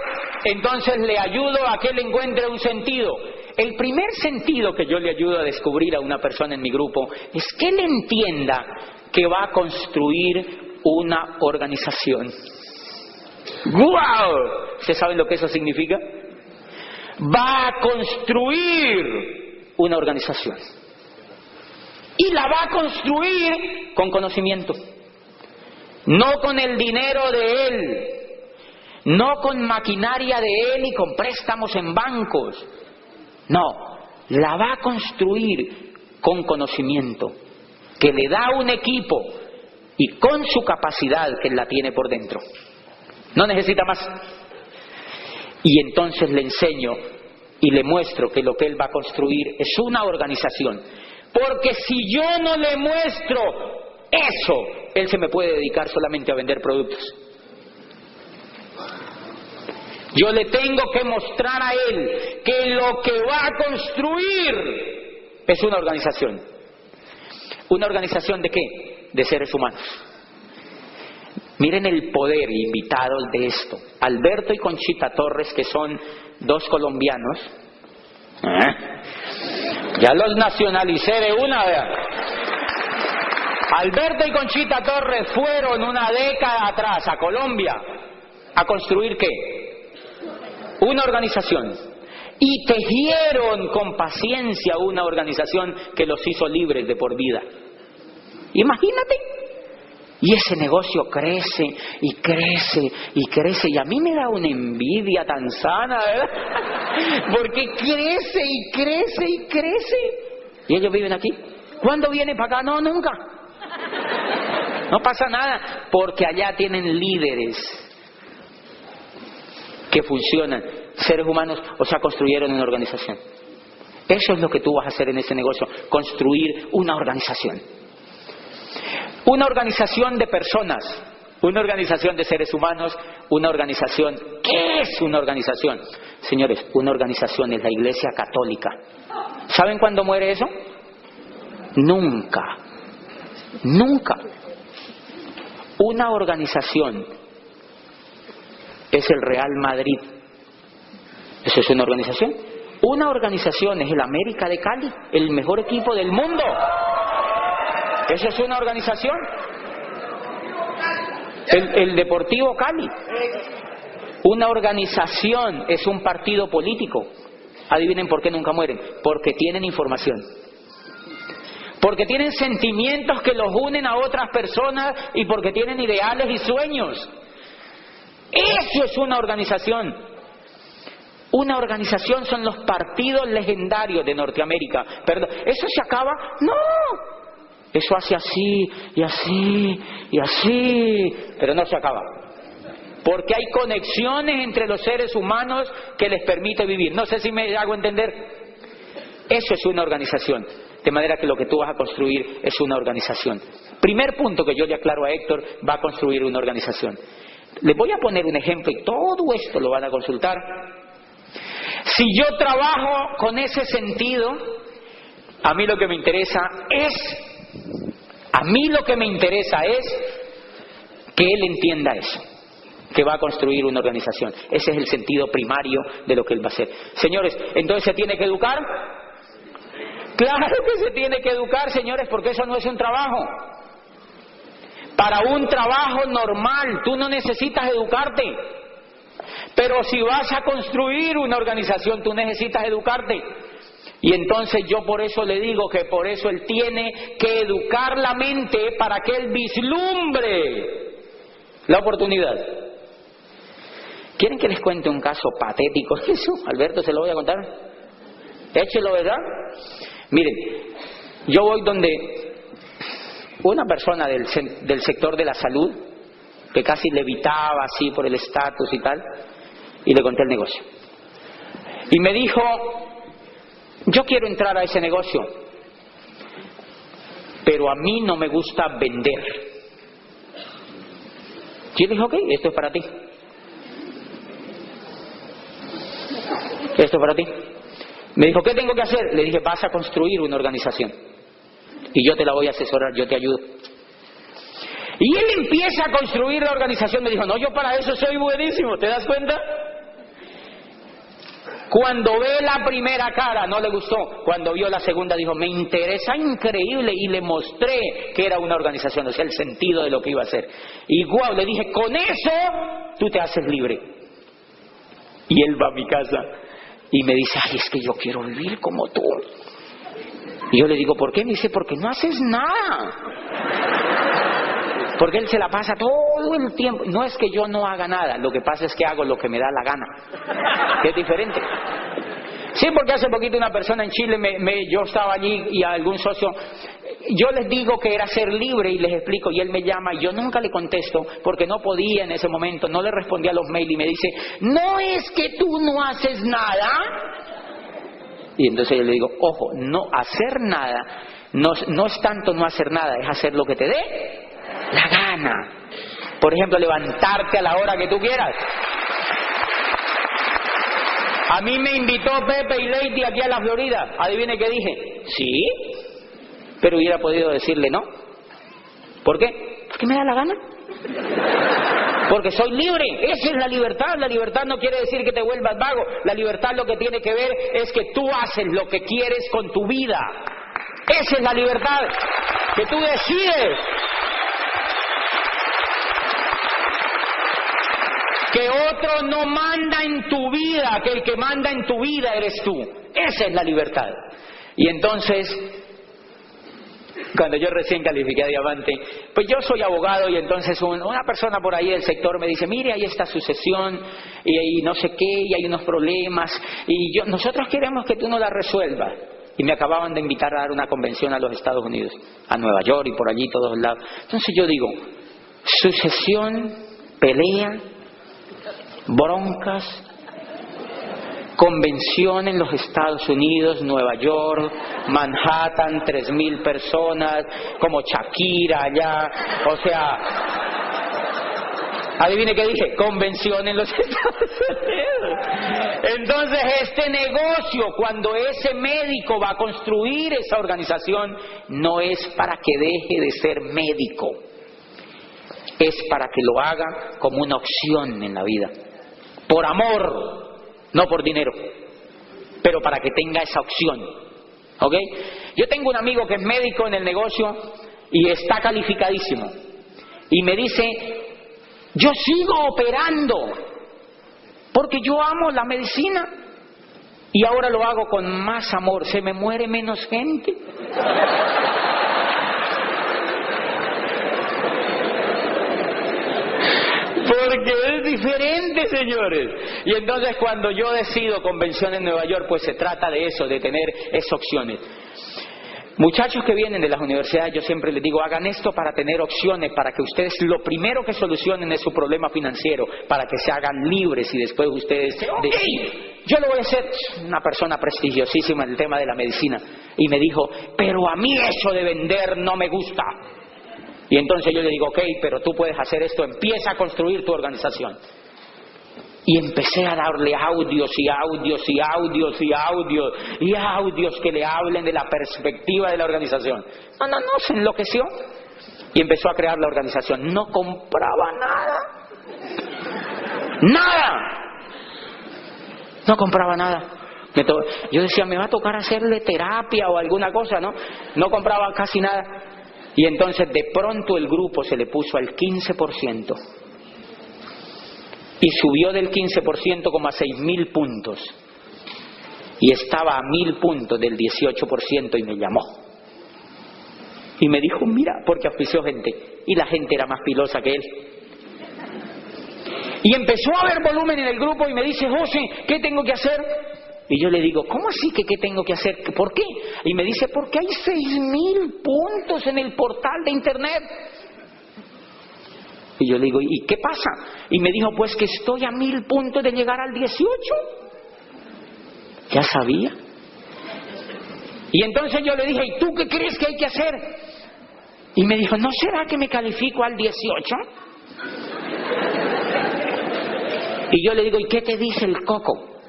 entonces le ayudo a que él encuentre un sentido. El primer sentido que yo le ayudo a descubrir a una persona en mi grupo es que él entienda que va a construir una organización. ¡Guau! ¿Ustedes saben lo que eso significa? Va a construir una organización. Y la va a construir con conocimiento. No con el dinero de él. No con maquinaria de él y con préstamos en bancos. No, la va a construir con conocimiento, que le da un equipo y con su capacidad que él la tiene por dentro. No necesita más. Y entonces le enseño y le muestro que lo que él va a construir es una organización. Porque si yo no le muestro eso, él se me puede dedicar solamente a vender productos. Yo le tengo que mostrar a él que lo que va a construir es una organización. ¿Una organización de qué? De seres humanos. Miren el poder, invitados de esto. Alberto y Conchita Torres, que son 2 colombianos. Ya los nacionalicé de una vez. Alberto y Conchita Torres fueron una década atrás a Colombia a construir ¿qué? Una organización. Y tejieron con paciencia una organización que los hizo libres de por vida. Imagínate. Y ese negocio crece y crece y crece. Y a mí me da una envidia tan sana, ¿verdad? Porque crece y crece y crece. Y ellos viven aquí. ¿Cuándo vienen para acá? No, nunca. No pasa nada. Porque allá tienen líderes que funcionan. Seres humanos, o sea, construyeron una organización. Eso es lo que tú vas a hacer en ese negocio. Construir una organización. Una organización de personas, una organización de seres humanos, una organización. ¿Qué es una organización? Señores, una organización es la Iglesia Católica. ¿Saben cuándo muere eso? Nunca. Nunca. Una organización es el Real Madrid. ¿Eso es una organización? Una organización es el América de Cali, el mejor equipo del mundo. Eso es una organización. El Deportivo Cali. Una organización es un partido político. Adivinen por qué nunca mueren. Porque tienen información. Porque tienen sentimientos que los unen a otras personas y porque tienen ideales y sueños. Eso es una organización. Una organización son los partidos legendarios de Norteamérica. Perdón, ¿eso se acaba? No. Eso hace así y así y así, pero no se acaba. Porque hay conexiones entre los seres humanos que les permite vivir. No sé si me hago entender. Eso es una organización. De manera que lo que tú vas a construir es una organización. Primer punto que yo le aclaro a Héctor, va a construir una organización. Les voy a poner un ejemplo y todo esto lo van a consultar. Si yo trabajo con ese sentido, a mí lo que me interesa es que él entienda eso, que va a construir una organización. Ese es el sentido primario de lo que él va a hacer. Señores, ¿entonces se tiene que educar? Claro que se tiene que educar, señores, porque eso no es un trabajo. Para un trabajo normal, tú no necesitas educarte. Pero si vas a construir una organización, tú necesitas educarte. Y entonces yo por eso le digo que por eso él tiene que educar la mente para que él vislumbre la oportunidad. ¿Quieren que les cuente un caso patético? Eso, Alberto, se lo voy a contar. Échelo, ¿verdad? Miren, yo voy donde una persona del sector de la salud, que casi levitaba así por el estatus y tal, y le conté el negocio. Y me dijo, yo quiero entrar a ese negocio, pero a mí no me gusta vender. Y yo dije, ok, esto es para ti. Esto es para ti. Me dijo, ¿qué tengo que hacer? Le dije, vas a construir una organización. Y yo te la voy a asesorar, yo te ayudo. Y él empieza a construir la organización. Me dijo, no, yo para eso soy buenísimo, ¿te das cuenta? Cuando ve la primera cara, no le gustó. Cuando vio la segunda, dijo, me interesa increíble. Y le mostré que era una organización, o sea, el sentido de lo que iba a hacer. Y guau, le dije, con eso tú te haces libre. Y él va a mi casa y me dice, ay, es que yo quiero vivir como tú. Y yo le digo, ¿por qué? Me dice, porque no haces nada. Porque él se la pasa todo el tiempo. No es que yo no haga nada, lo que pasa es que hago lo que me da la gana, que es diferente. Sí, porque hace poquito una persona en Chile, yo estaba allí y a algún socio, yo les digo que era ser libre y les explico, y él me llama y yo nunca le contesto porque no podía en ese momento, no le respondía a los mails y me dice, no es que tú no haces nada. Y entonces yo le digo, ojo, no hacer nada, no es tanto no hacer nada, es hacer lo que te dé la gana. Por ejemplo, levantarte a la hora que tú quieras. A mí me invitó Pepe y Lady aquí a la Florida. ¿Adivine qué dije? Sí, pero hubiera podido decirle no. ¿Por qué? Porque me da la gana. Porque soy libre. Esa es la libertad. La libertad no quiere decir que te vuelvas vago. La libertad lo que tiene que ver es que tú haces lo que quieres con tu vida. Esa es la libertad. Que tú decides. Que otro no manda en tu vida, que el que manda en tu vida eres tú. Esa es la libertad. Y entonces, cuando yo recién califiqué a diamante, pues yo soy abogado y entonces una persona por ahí del sector me dice, mire, ahí está sucesión y no sé qué, y hay unos problemas, y nosotros queremos que tú no la resuelvas. Y me acababan de invitar a dar una convención a los Estados Unidos, a Nueva York y por allí todos lados. Entonces yo digo, sucesión, pelea, broncas, convención en los Estados Unidos, Nueva York, Manhattan, 3,000 personas, como Shakira allá, o sea, adivine qué dije, convención en los Estados Unidos. Entonces este negocio, cuando ese médico va a construir esa organización, no es para que deje de ser médico, es para que lo haga como una opción en la vida. Por amor, no por dinero. pero para que tenga esa opción. ¿Ok? Yo tengo un amigo que es médico en el negocio y está calificadísimo. Y me dice, yo sigo operando porque yo amo la medicina y ahora lo hago con más amor. Se me muere menos gente. Porque es diferente, señores. Y entonces cuando yo decido convención en Nueva York, pues se trata de eso, de tener esas opciones. Muchachos que vienen de las universidades, yo siempre les digo, hagan esto para tener opciones, para que ustedes lo primero que solucionen es su problema financiero, para que se hagan libres y después ustedes... Yo lo voy a hacer. Una persona prestigiosísima en el tema de la medicina. Y me dijo, pero a mí eso de vender no me gusta. Y entonces yo le digo, ok, pero tú puedes hacer esto, empieza a construir tu organización. Y empecé a darle audios y audios y audios y audios y audios que le hablen de la perspectiva de la organización. No, se enloqueció. Y empezó a crear la organización. No compraba nada. ¡Nada! No compraba nada. Yo decía, me va a tocar hacerle terapia o alguna cosa, ¿no? No compraba casi nada. Y entonces de pronto el grupo se le puso al 15%. Y subió del 15% como a 6.000 puntos. Y estaba a 1.000 puntos del 18% y me llamó. Y me dijo, mira, porque auspició gente. Y la gente era más pilosa que él. Y empezó a haber volumen en el grupo y me dice, José, ¿qué tengo que hacer? Y yo le digo, ¿cómo así que qué tengo que hacer? ¿Por qué? Y me dice, porque hay 6.000 puntos en el portal de internet. Y yo le digo, ¿y qué pasa? Y me dijo, pues que estoy a 1.000 puntos de llegar al 18. Ya sabía. Y entonces yo le dije, ¿y tú qué crees que hay que hacer? Y me dijo, ¿no será que me califico al 18? Y yo le digo, ¿y qué te dice el coco?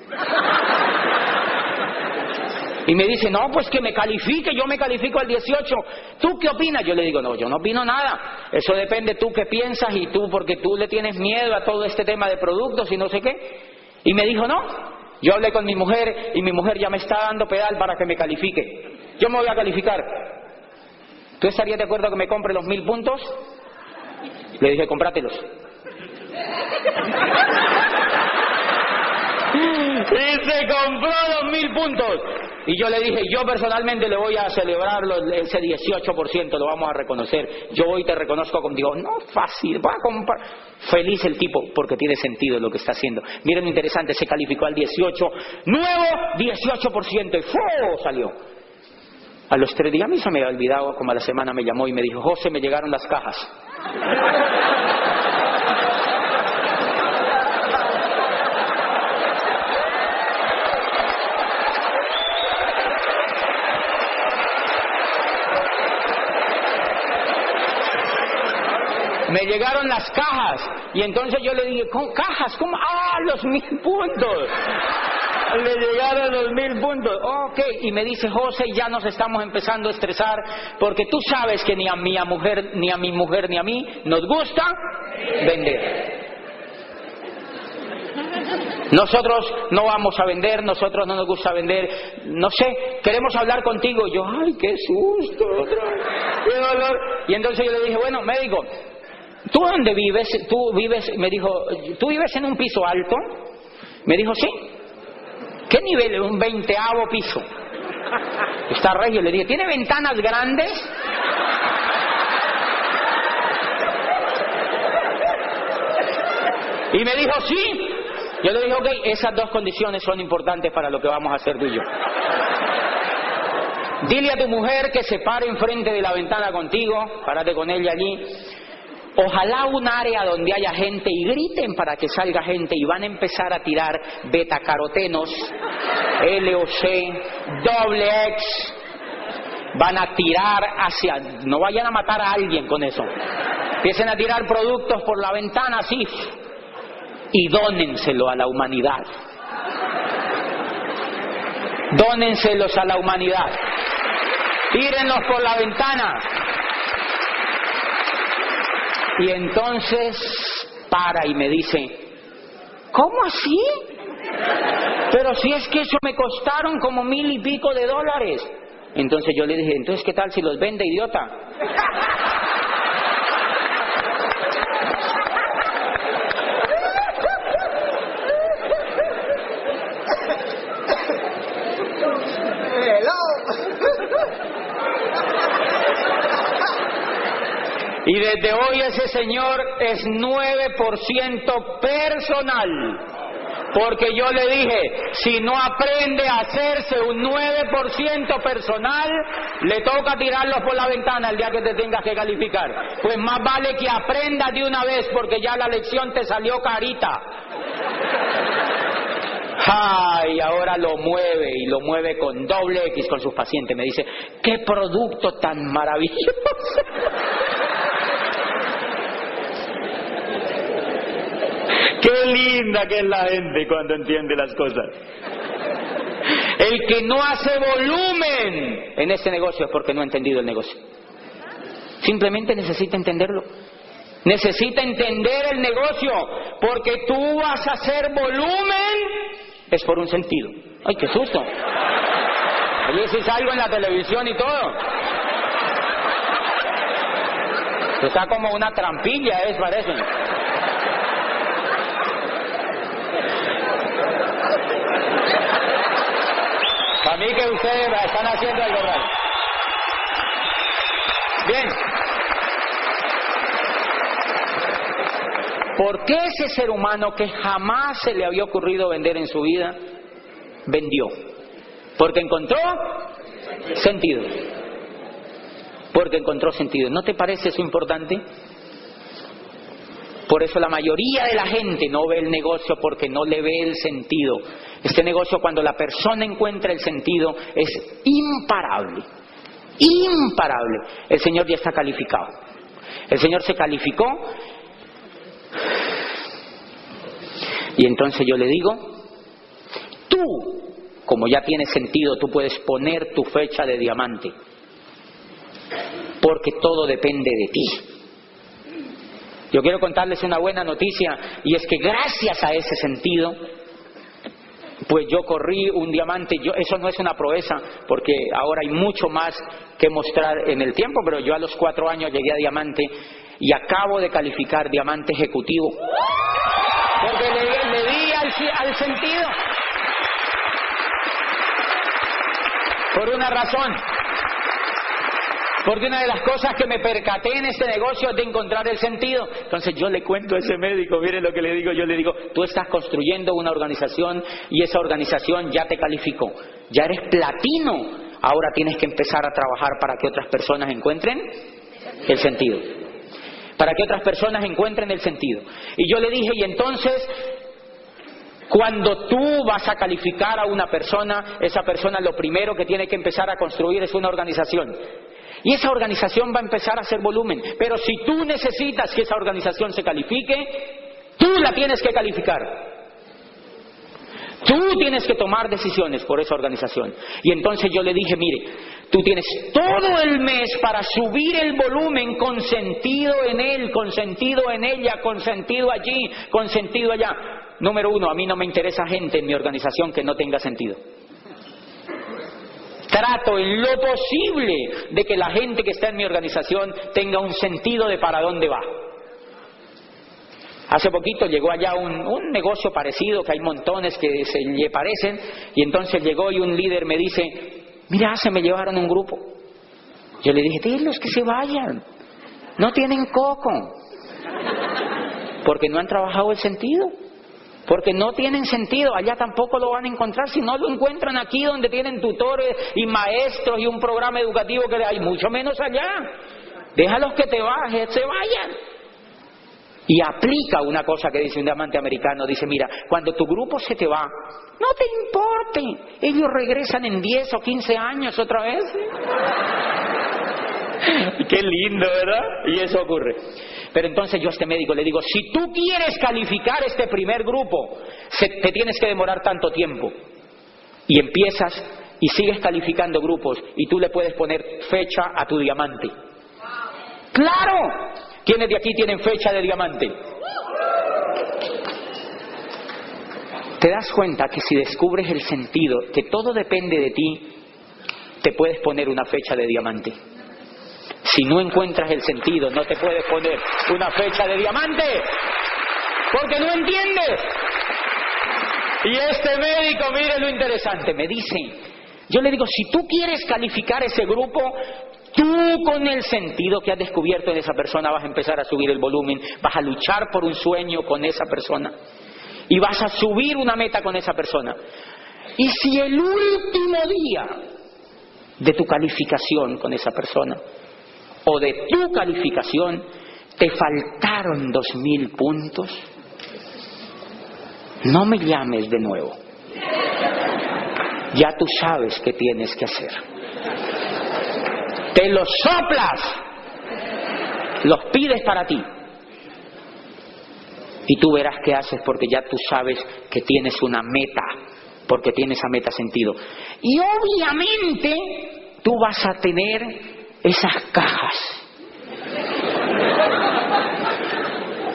Y me dice, no, pues que me califique, yo me califico al 18. ¿Tú qué opinas? Yo le digo, no, yo no opino nada. Eso depende tú qué piensas y tú, porque tú le tienes miedo a todo este tema de productos y no sé qué. Y me dijo, no. Yo hablé con mi mujer y mi mujer ya me está dando pedal para que me califique. Yo me voy a calificar. ¿Tú estarías de acuerdo que me compre los 1.000 puntos? Le dije, cómpratelos. Y se compró los 1.000 puntos. Y yo le dije, yo personalmente le voy a celebrar ese 18%, lo vamos a reconocer. Yo hoy te reconozco contigo. No, fácil, va a comprar. Feliz el tipo, porque tiene sentido lo que está haciendo. Miren lo interesante, se calificó al 18, nuevo 18%, y ¡fu! Salió. A los 3 días, a mí se me había olvidado, como a la semana me llamó y me dijo, José, me llegaron las cajas. Me llegaron las cajas. Y entonces yo le dije, ¿cómo cajas? ¿Cómo? ¡Ah, los 1.000 puntos! Le llegaron los 1.000 puntos. Ok. Y me dice, José, ya nos estamos empezando a estresar porque tú sabes que ni a mi mujer, ni a mi mujer, ni a mí nos gusta vender. Nosotros no vamos a vender, nosotros no nos gusta vender, no sé, queremos hablar contigo. Y yo, ay, qué susto, qué dolor. Y entonces yo le dije, bueno, médico, ¿tú dónde vives? ¿Tú vives? Me dijo, ¿tú vives en un piso alto? Me dijo, sí. ¿Qué nivel? Un 20º piso. Está regio. Le dije, ¿tiene ventanas grandes? Y me dijo, sí. Yo le dije, ok, esas 2 condiciones son importantes para lo que vamos a hacer tú y yo. Dile a tu mujer que se pare enfrente de la ventana contigo, párate con ella allí. Ojalá un área donde haya gente y griten para que salga gente y van a empezar a tirar betacarotenos, LOC, XX, van a tirar hacia, no vayan a matar a alguien con eso, empiecen a tirar productos por la ventana así y dónenselo a la humanidad. Dónenselos a la humanidad. Tírenlos por la ventana. Y entonces para y me dice, ¿cómo así? Pero pero si es que eso me costaron como $1,000 y pico. Entonces yo le dije, entonces ¿qué tal si los vende, idiota? Y desde hoy ese señor es 9% personal. Porque yo le dije, si no aprende a hacerse un 9% personal, le toca tirarlo por la ventana el día que te tengas que calificar. Pues más vale que aprendas de una vez, porque ya la lección te salió carita. Y ahora lo mueve, y lo mueve con doble X con sus pacientes. Me dice, ¡qué producto tan maravilloso! ¡Qué linda que es la gente cuando entiende las cosas! El que no hace volumen en este negocio es porque no ha entendido el negocio. Simplemente necesita entenderlo. Necesita entender el negocio, porque tú vas a hacer volumen es por un sentido. ¡Ay, qué susto! Oye, si salgo en la televisión y todo. Está como una trampilla, parece. Para mí que ustedes están haciendo algo raro. Bien. ¿Por qué ese ser humano que jamás se le había ocurrido vender en su vida, vendió? Porque encontró sentido. Porque encontró sentido. ¿No te parece eso importante? Por eso la mayoría de la gente no ve el negocio, porque no le ve el sentido. Este negocio, cuando la persona encuentra el sentido, es imparable. Imparable. El Señor ya está calificado. El Señor se calificó. Y entonces yo le digo, tú, como ya tienes sentido, tú puedes poner tu fecha de diamante. Porque todo depende de ti. Yo quiero contarles una buena noticia, y es que gracias a ese sentido, pues yo corrí un diamante. Eso no es una proeza, porque ahora hay mucho más que mostrar en el tiempo, pero yo a los 4 años llegué a diamante y acabo de calificar diamante ejecutivo. Porque le di al sentido. Por una razón. Porque una de las cosas que me percaté en este negocio es de encontrar el sentido. Entonces yo le cuento a ese médico, mire lo que le digo, yo le digo, tú estás construyendo una organización y esa organización ya te calificó. Ya eres platino. Ahora tienes que empezar a trabajar para que otras personas encuentren el sentido. Para que otras personas encuentren el sentido. Y yo le dije, y entonces, cuando tú vas a calificar a una persona, esa persona lo primero que tiene que empezar a construir es una organización. Y esa organización va a empezar a hacer volumen. Pero si tú necesitas que esa organización se califique, tú la tienes que calificar. Tú tienes que tomar decisiones por esa organización. Y entonces yo le dije, mire, tú tienes todo el mes para subir el volumen con sentido en él, con sentido en ella, con sentido allí, con sentido allá. Número 1, a mí no me interesa gente en mi organización que no tenga sentido. Trato en lo posible de que la gente que está en mi organización tenga un sentido de para dónde va. Hace poquito llegó allá un negocio parecido, que hay montones que se le parecen, y entonces llegó y un líder me dice, mira, se me llevaron un grupo. Yo le dije, diles que se vayan, no tienen coco, porque no han trabajado el sentido, porque no tienen sentido, allá tampoco lo van a encontrar, si no lo encuentran aquí donde tienen tutores y maestros y un programa educativo que hay, mucho menos allá. Déjalos que te bajes, se vayan. Y aplica una cosa que dice un diamante americano, dice, mira, cuando tu grupo se te va, no te importe, ellos regresan en 10 o 15 años otra vez. Qué lindo, ¿verdad? Y eso ocurre. Pero entonces yo a este médico le digo, si tú quieres calificar este primer grupo, te tienes que demorar tanto tiempo. Y empiezas y sigues calificando grupos y tú le puedes poner fecha a tu diamante. ¡Claro! ¿Quiénes de aquí tienen fecha de diamante? Te das cuenta que si descubres el sentido, que todo depende de ti, te puedes poner una fecha de diamante. Si no encuentras el sentido, no te puedes poner una fecha de diamante, porque no entiendes. Y este médico, mire lo interesante, me dice, yo le digo, si tú quieres calificar ese grupo, tú con el sentido que has descubierto en esa persona vas a empezar a subir el volumen, vas a luchar por un sueño con esa persona y vas a subir una meta con esa persona. Y si el último día de tu calificación con esa persona o de tu calificación te faltaron 2000 puntos, no me llames de nuevo. Ya tú sabes qué tienes que hacer. Te los soplas, los pides para ti. Y tú verás qué haces, porque ya tú sabes que tienes una meta, porque tiene esa meta sentido. Y obviamente tú vas a tener esas cajas.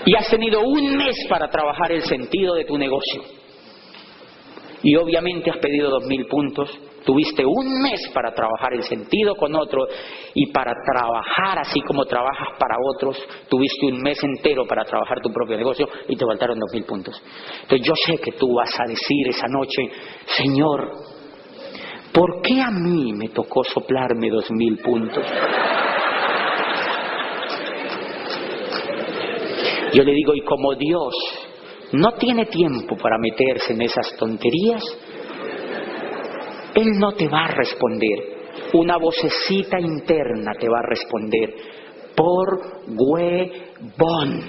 Y has tenido un mes para trabajar el sentido de tu negocio. Y obviamente has pedido 2000 puntos. Tuviste un mes para trabajar el sentido con otro. Y para trabajar así como trabajas para otros, tuviste un mes entero para trabajar tu propio negocio y te faltaron 2000 puntos. Entonces yo sé que tú vas a decir esa noche, Señor, ¿por qué a mí me tocó soplarme 2000 puntos? Yo le digo, y como Dios no tiene tiempo para meterse en esas tonterías, Él no te va a responder. Una vocecita interna te va a responder, por huevón.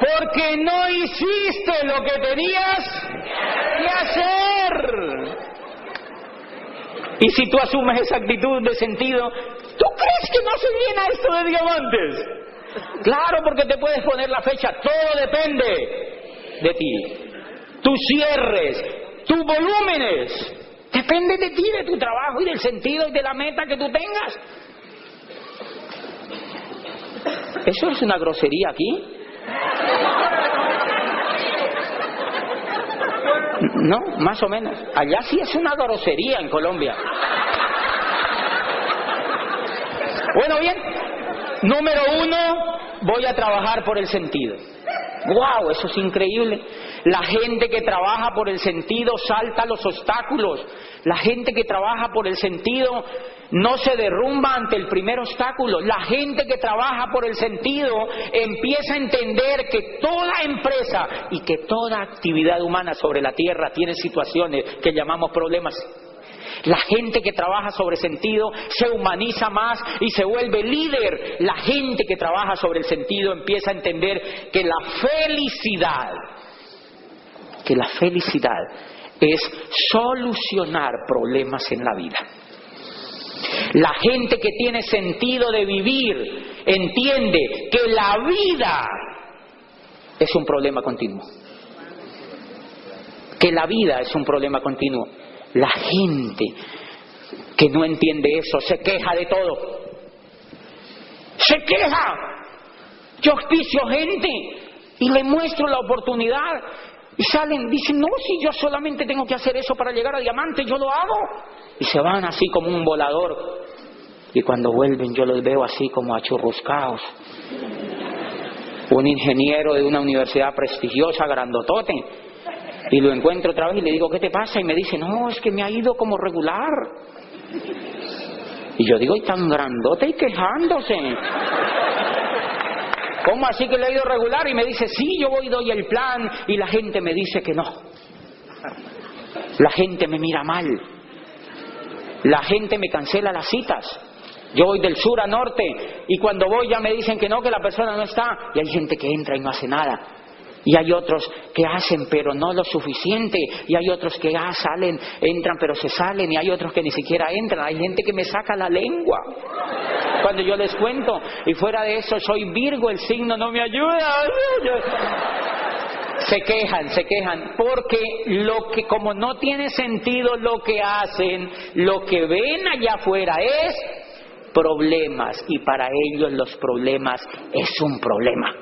Porque no hiciste lo que tenías que hacer. Y si tú asumes esa actitud de sentido, ¿tú crees que no se llena esto de diamantes? Claro, porque te puedes poner la fecha. Todo depende de ti. Tus cierres, tus volúmenes, depende de ti, de tu trabajo y del sentido y de la meta que tú tengas. ¿Eso es una grosería aquí? No, más o menos. Allá sí es una grosería en Colombia. Bueno, bien. Número 1, voy a trabajar por el sentido. ¡Wow! Eso es increíble. La gente que trabaja por el sentido salta los obstáculos. La gente que trabaja por el sentido no se derrumba ante el primer obstáculo. La gente que trabaja por el sentido empieza a entender que toda empresa y que toda actividad humana sobre la tierra tiene situaciones que llamamos problemas. La gente que trabaja sobre sentido se humaniza más y se vuelve líder. La gente que trabaja sobre el sentido empieza a entender que la felicidad es solucionar problemas en la vida. La gente que tiene sentido de vivir entiende que la vida es un problema continuo. Que la vida es un problema continuo. La gente que no entiende eso se queja de todo. Se queja. Yo auspicio gente y le muestro la oportunidad. Y salen, dicen, no, si yo solamente tengo que hacer eso para llegar a diamante, yo lo hago. Y se van así como un volador. Y cuando vuelven yo los veo así como achurruscados. Un ingeniero de una universidad prestigiosa, grandotote. Y lo encuentro otra vez y le digo, ¿qué te pasa? Y me dice, no, es que me ha ido como regular. Y yo digo, ¿y tan grandote y quejándose? ¿Cómo así que le ha ido regular? Y me dice, sí, yo voy y doy el plan y la gente me dice que no. La gente me mira mal. La gente me cancela las citas. Yo voy del sur a norte y cuando voy ya me dicen que no, que la persona no está. Y hay gente que entra y no hace nada. Y hay otros que hacen pero no lo suficiente. Y hay otros que salen, entran pero se salen. Y hay otros que ni siquiera entran. Hay gente que me saca la lengua cuando yo les cuento. Y fuera de eso soy Virgo, el signo no me ayuda. se quejan, porque como no tiene sentido lo que hacen, lo que ven allá afuera es problemas, y para ellos los problemas es un problema.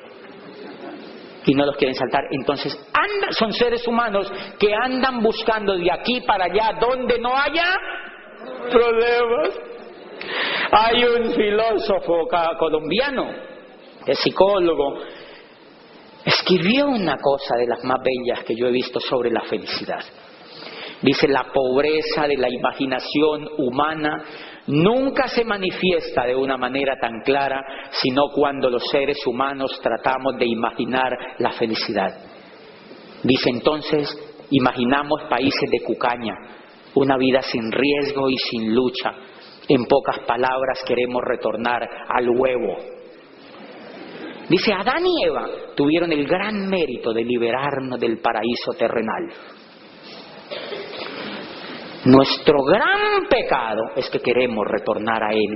Y no los quieren saltar. Entonces son seres humanos que andan buscando de aquí para allá donde no haya problemas. Hay un filósofo colombiano, es psicólogo, escribió una cosa de las más bellas que yo he visto sobre la felicidad. Dice: la pobreza de la imaginación humana nunca se manifiesta de una manera tan clara, sino cuando los seres humanos tratamos de imaginar la felicidad. Dice: entonces imaginamos países de cucaña, una vida sin riesgo y sin lucha. En pocas palabras, queremos retornar al huevo. Dice: Adán y Eva tuvieron el gran mérito de liberarnos del paraíso terrenal. Nuestro gran pecado es que queremos retornar a él,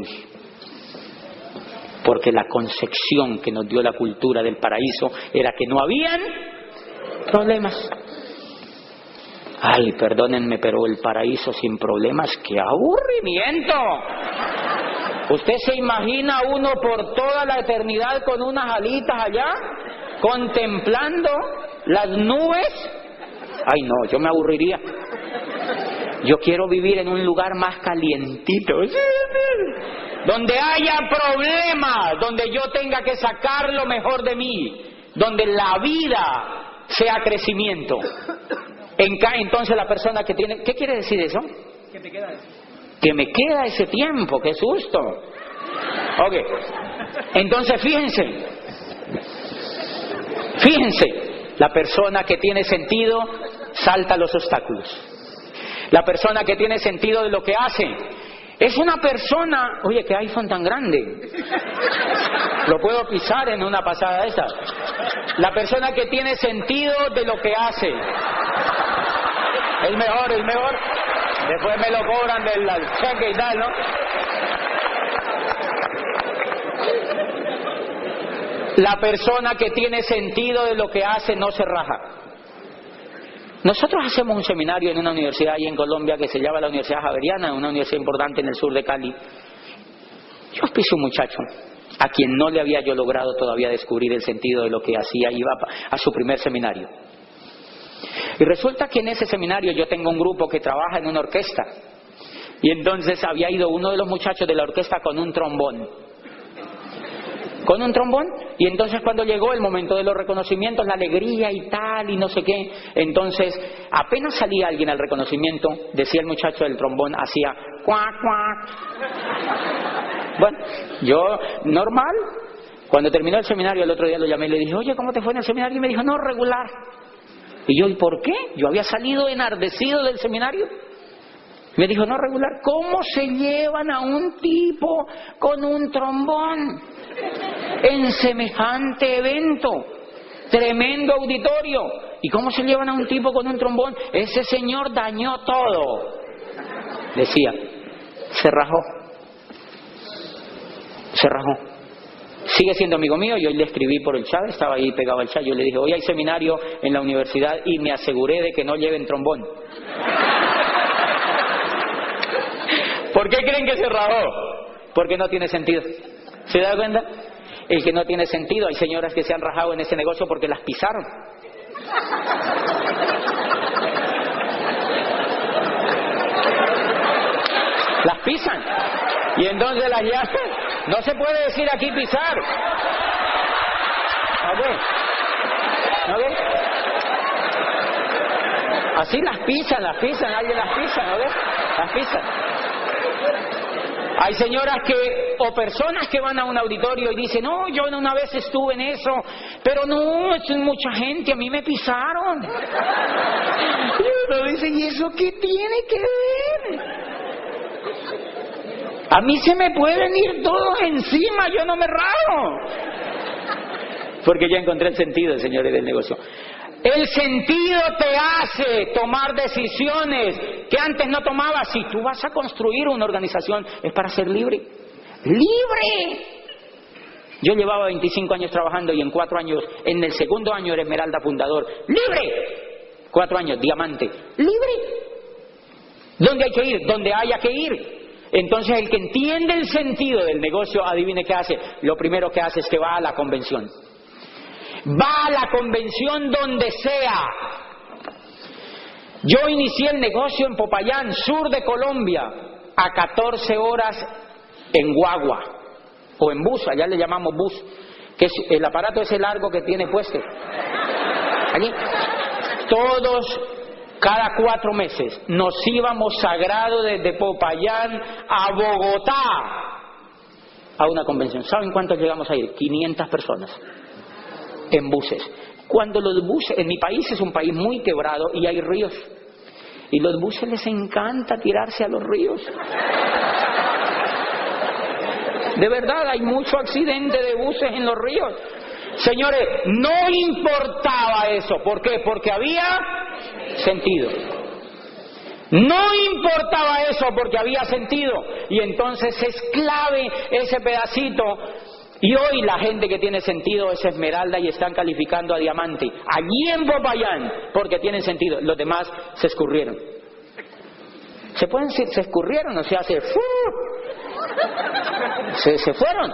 porque la concepción que nos dio la cultura del paraíso era que no habían problemas. Ay, perdónenme, pero el paraíso sin problemas, ¡qué aburrimiento! ¿Usted se imagina uno por toda la eternidad con unas alitas allá, contemplando las nubes? Ay, no, yo me aburriría. Yo quiero vivir en un lugar más calientito, donde haya problemas, donde yo tenga que sacar lo mejor de mí, donde la vida sea crecimiento. Entonces la persona que tiene... ¿Qué quiere decir eso? Que te queda eso. Que me queda ese tiempo, qué susto. Ok, entonces fíjense, la persona que tiene sentido salta los obstáculos. La persona que tiene sentido de lo que hace es una persona... Oye, qué iPhone tan grande, lo puedo pisar en una pasada de esas. La persona que tiene sentido de lo que hace, el mejor. Después me lo cobran del cheque y tal, ¿no? La persona que tiene sentido de lo que hace no se raja. Nosotros hacemos un seminario en una universidad ahí en Colombia que se llama la Universidad Javeriana, una universidad importante en el sur de Cali. Yo auspicio un muchacho a quien no le había yo logrado todavía descubrir el sentido de lo que hacía, iba a su primer seminario. Y resulta que en ese seminario yo tengo un grupo que trabaja en una orquesta. Y entonces había ido uno de los muchachos de la orquesta con un trombón. Y entonces cuando llegó el momento de los reconocimientos, la alegría y tal, y no sé qué, entonces apenas salía alguien al reconocimiento, decía el muchacho del trombón, hacía cuac, cuac. Bueno, yo normal. Cuando terminó el seminario, el otro día lo llamé y le dije: oye, ¿cómo te fue en el seminario? Y me dijo: no, regular. Y yo: ¿y por qué? Yo había salido enardecido del seminario. Me dijo: no, regular. ¿Cómo se llevan a un tipo con un trombón en semejante evento? Tremendo auditorio. ¿Y cómo se llevan a un tipo con un trombón? Ese señor dañó todo. Decía. Se rajó. Sigue siendo amigo mío. Yo le escribí por el chat, estaba ahí pegado al chat. Yo le dije: hoy hay seminario en la universidad y me aseguré de que no lleven trombón. ¿Por qué creen que se rajó? Porque no tiene sentido. ¿Se da cuenta? El que no tiene sentido. Hay señoras que se han rajado en ese negocio porque las pisaron. Las pisan. Y entonces las llaman. No se puede decir aquí pisar. ¿Ok? Así las pisan, alguien las pisa, ¿no ves? Las pisan. Hay señoras o personas que van a un auditorio y dicen: no, yo una vez estuve en eso, pero no, es mucha gente, a mí me pisaron. Y uno dice: ¿y eso qué tiene que ver? A mí se me pueden ir todos encima, yo no me rajo. Porque ya encontré el sentido, señores del negocio. El sentido te hace tomar decisiones que antes no tomabas. Si tú vas a construir una organización, es para ser libre. ¡Libre! Yo llevaba 25 años trabajando y en 4 años, en el segundo año era Esmeralda fundador. ¡Libre! 4 años, diamante. ¡Libre! ¿Dónde hay que ir? Donde haya que ir. Entonces el que entiende el sentido del negocio, adivine qué hace. Lo primero que hace es que va a la convención. Va a la convención donde sea. Yo inicié el negocio en Popayán, sur de Colombia, a 14 horas en guagua o en bus, allá le llamamos bus, que es el aparato ese largo que tiene puesto. Allí. Todos, cada 4 meses, nos íbamos sagrado desde Popayán a Bogotá a una convención. ¿Saben cuántos llegamos a ir? 500 personas en buses. Cuando los buses, en mi país es un país muy quebrado y hay ríos, y los buses les encanta tirarse a los ríos. De verdad, hay mucho accidente de buses en los ríos. Señores, no importaba eso. ¿Por qué? Porque había sentido. No importaba eso porque había sentido. Y entonces es clave ese pedacito. Y hoy la gente que tiene sentido es esmeralda y están calificando a diamante. Allí en Popayán, porque tienen sentido. Los demás se escurrieron. Se escurrieron, o sea, se fueron.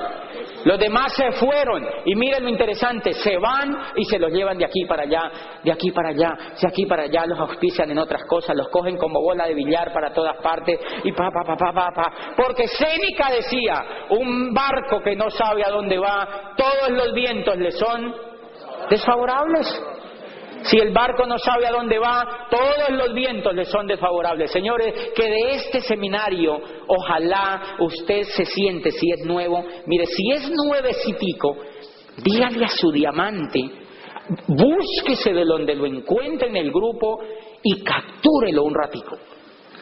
Los demás se fueron. Y miren lo interesante, se van y se los llevan de aquí para allá, de aquí para allá, de aquí para allá, los auspician en otras cosas, los cogen como bola de billar para todas partes y porque Séneca decía, un barco que no sabe a dónde va, todos los vientos le son desfavorables. Si el barco no sabe a dónde va, todos los vientos le son desfavorables. Señores, que de este seminario, ojalá usted se siente, si es nuevo, mire, si es nuevecitico, dígale a su diamante, búsquese de donde lo encuentre en el grupo y captúrelo un ratico.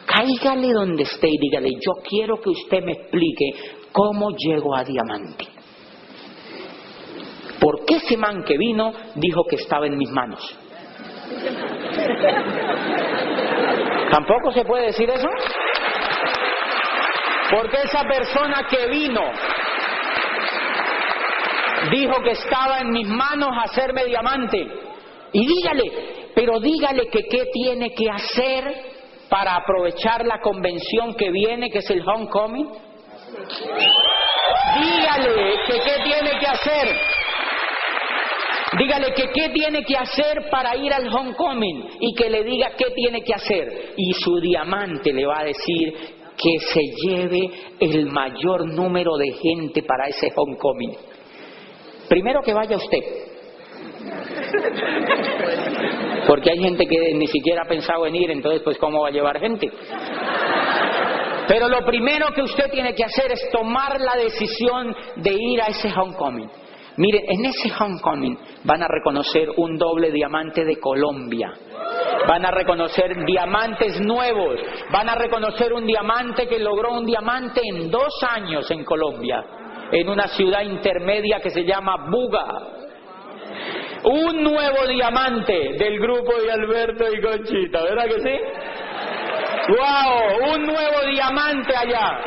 Cáigale donde esté y dígale, yo quiero que usted me explique cómo llego a diamante. Porque ese man que vino dijo que estaba en mis manos. ¿Tampoco se puede decir eso? Porque esa persona que vino dijo que estaba en mis manos hacerme diamante. Y dígale que qué tiene que hacer para aprovechar la convención que viene, que es el Homecoming. Dígale que qué tiene que hacer. Dígale que qué tiene que hacer para ir al Homecoming y que le diga qué tiene que hacer. Y su diamante le va a decir que se lleve el mayor número de gente para ese Homecoming. Primero que vaya usted. Porque hay gente que ni siquiera ha pensado en ir, entonces pues ¿cómo va a llevar gente? Pero lo primero que usted tiene que hacer es tomar la decisión de ir a ese Homecoming. Miren, en ese Homecoming van a reconocer un doble diamante de Colombia. Van a reconocer diamantes nuevos. Van a reconocer un diamante que logró un diamante en 2 años en Colombia, en una ciudad intermedia que se llama Buga. Un nuevo diamante del grupo de Alberto y Conchita, ¿verdad que sí? ¡Wow! Un nuevo diamante allá.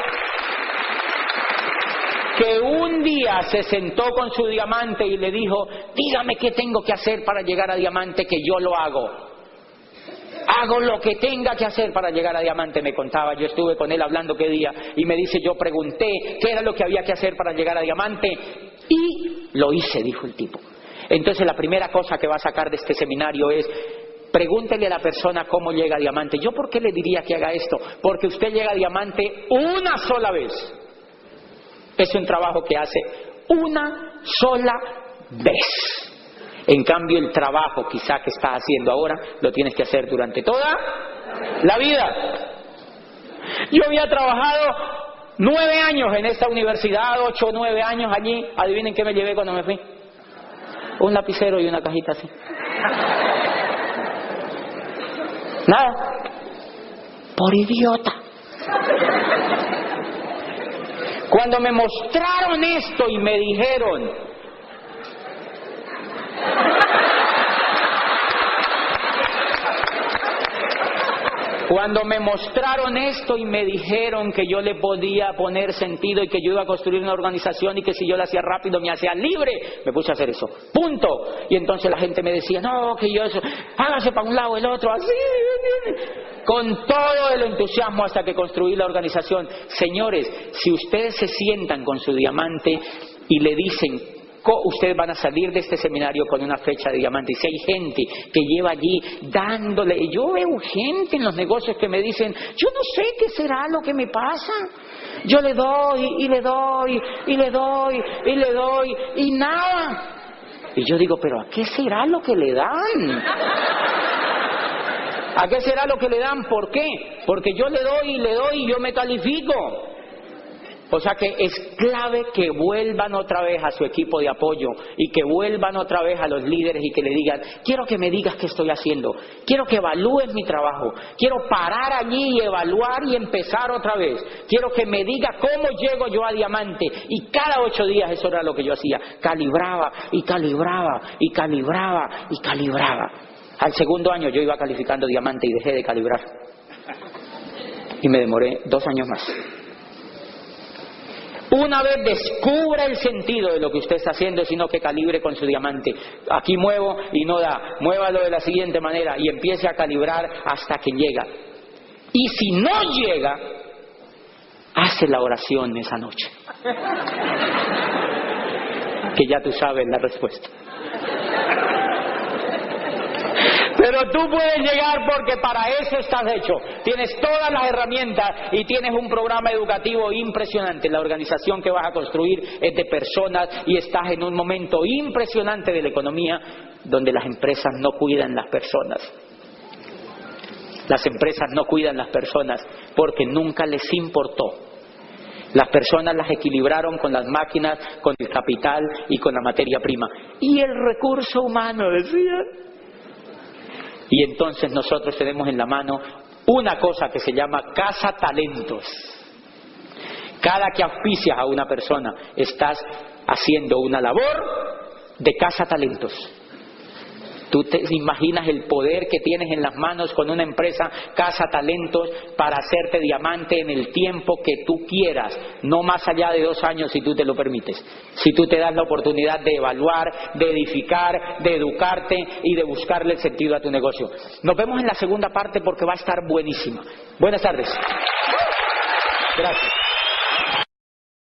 Que un día se sentó con su diamante y le dijo, dígame qué tengo que hacer para llegar a diamante, que yo lo hago. Hago lo que tenga que hacer para llegar a diamante, me contaba. Yo estuve con él hablando qué día y me dice, yo pregunté qué era lo que había que hacer para llegar a diamante y lo hice, dijo el tipo. Entonces la primera cosa que va a sacar de este seminario es, pregúntele a la persona cómo llega a diamante. ¿Yo por qué le diría que haga esto? Porque usted llega a diamante una sola vez. Es un trabajo que hace una sola vez. En cambio, el trabajo quizá que estás haciendo ahora lo tienes que hacer durante toda la vida. Yo había trabajado 9 años en esta universidad, 8 o 9 años allí. Adivinen qué me llevé cuando me fui. Un lapicero y una cajita así. Nada. Por idiota. Cuando me mostraron esto y me dijeron, Cuando me mostraron esto y me dijeron que yo le podía poner sentido y que yo iba a construir una organización y que si yo lo hacía rápido me hacía libre, me puse a hacer eso. Punto. Y entonces la gente me decía, no, que yo eso, hágase para un lado el otro, así. Con todo el entusiasmo hasta que construí la organización. Señores, si ustedes se sientan con su diamante y le dicen, ustedes van a salir de este seminario con una fecha de diamante. Y si hay gente que lleva allí dándole, y yo veo gente en los negocios que me dicen, yo no sé qué será lo que me pasa, yo le doy y le doy y le doy y le doy y nada. Y yo digo, pero ¿a qué será lo que le dan? ¿A qué será lo que le dan? ¿Por qué? Porque yo le doy y le doy y yo me califico. O sea que es clave que vuelvan otra vez a su equipo de apoyo y que vuelvan otra vez a los líderes y que le digan, quiero que me digas qué estoy haciendo, quiero que evalúes mi trabajo, quiero parar allí y evaluar y empezar otra vez, quiero que me diga cómo llego yo a diamante. Y cada 8 días eso era lo que yo hacía, calibraba y calibraba y calibraba y calibraba. Al segundo año yo iba calificando diamante y dejé de calibrar y me demoré 2 años más. Una vez descubra el sentido de lo que usted está haciendo, sino que calibre con su diamante. Aquí muevo y no da, muévalo de la siguiente manera y empiece a calibrar hasta que llega. Y si no llega, hace la oración esa noche, que ya tú sabes la respuesta. Pero tú puedes llegar porque para eso estás hecho. Tienes todas las herramientas y tienes un programa educativo impresionante. La organización que vas a construir es de personas y estás en un momento impresionante de la economía donde las empresas no cuidan las personas. Las empresas no cuidan las personas porque nunca les importó. Las personas las equilibraron con las máquinas, con el capital y con la materia prima. Y el recurso humano, decían. Y entonces nosotros tenemos en la mano una cosa que se llama Casa Talentos. Cada que auspicias a una persona, estás haciendo una labor de Casa Talentos. Tú te imaginas el poder que tienes en las manos con una empresa Casa Talentos para hacerte diamante en el tiempo que tú quieras, no más allá de 2 años si tú te lo permites. Si tú te das la oportunidad de evaluar, de edificar, de educarte y de buscarle el sentido a tu negocio. Nos vemos en la segunda parte porque va a estar buenísima. Buenas tardes. Gracias.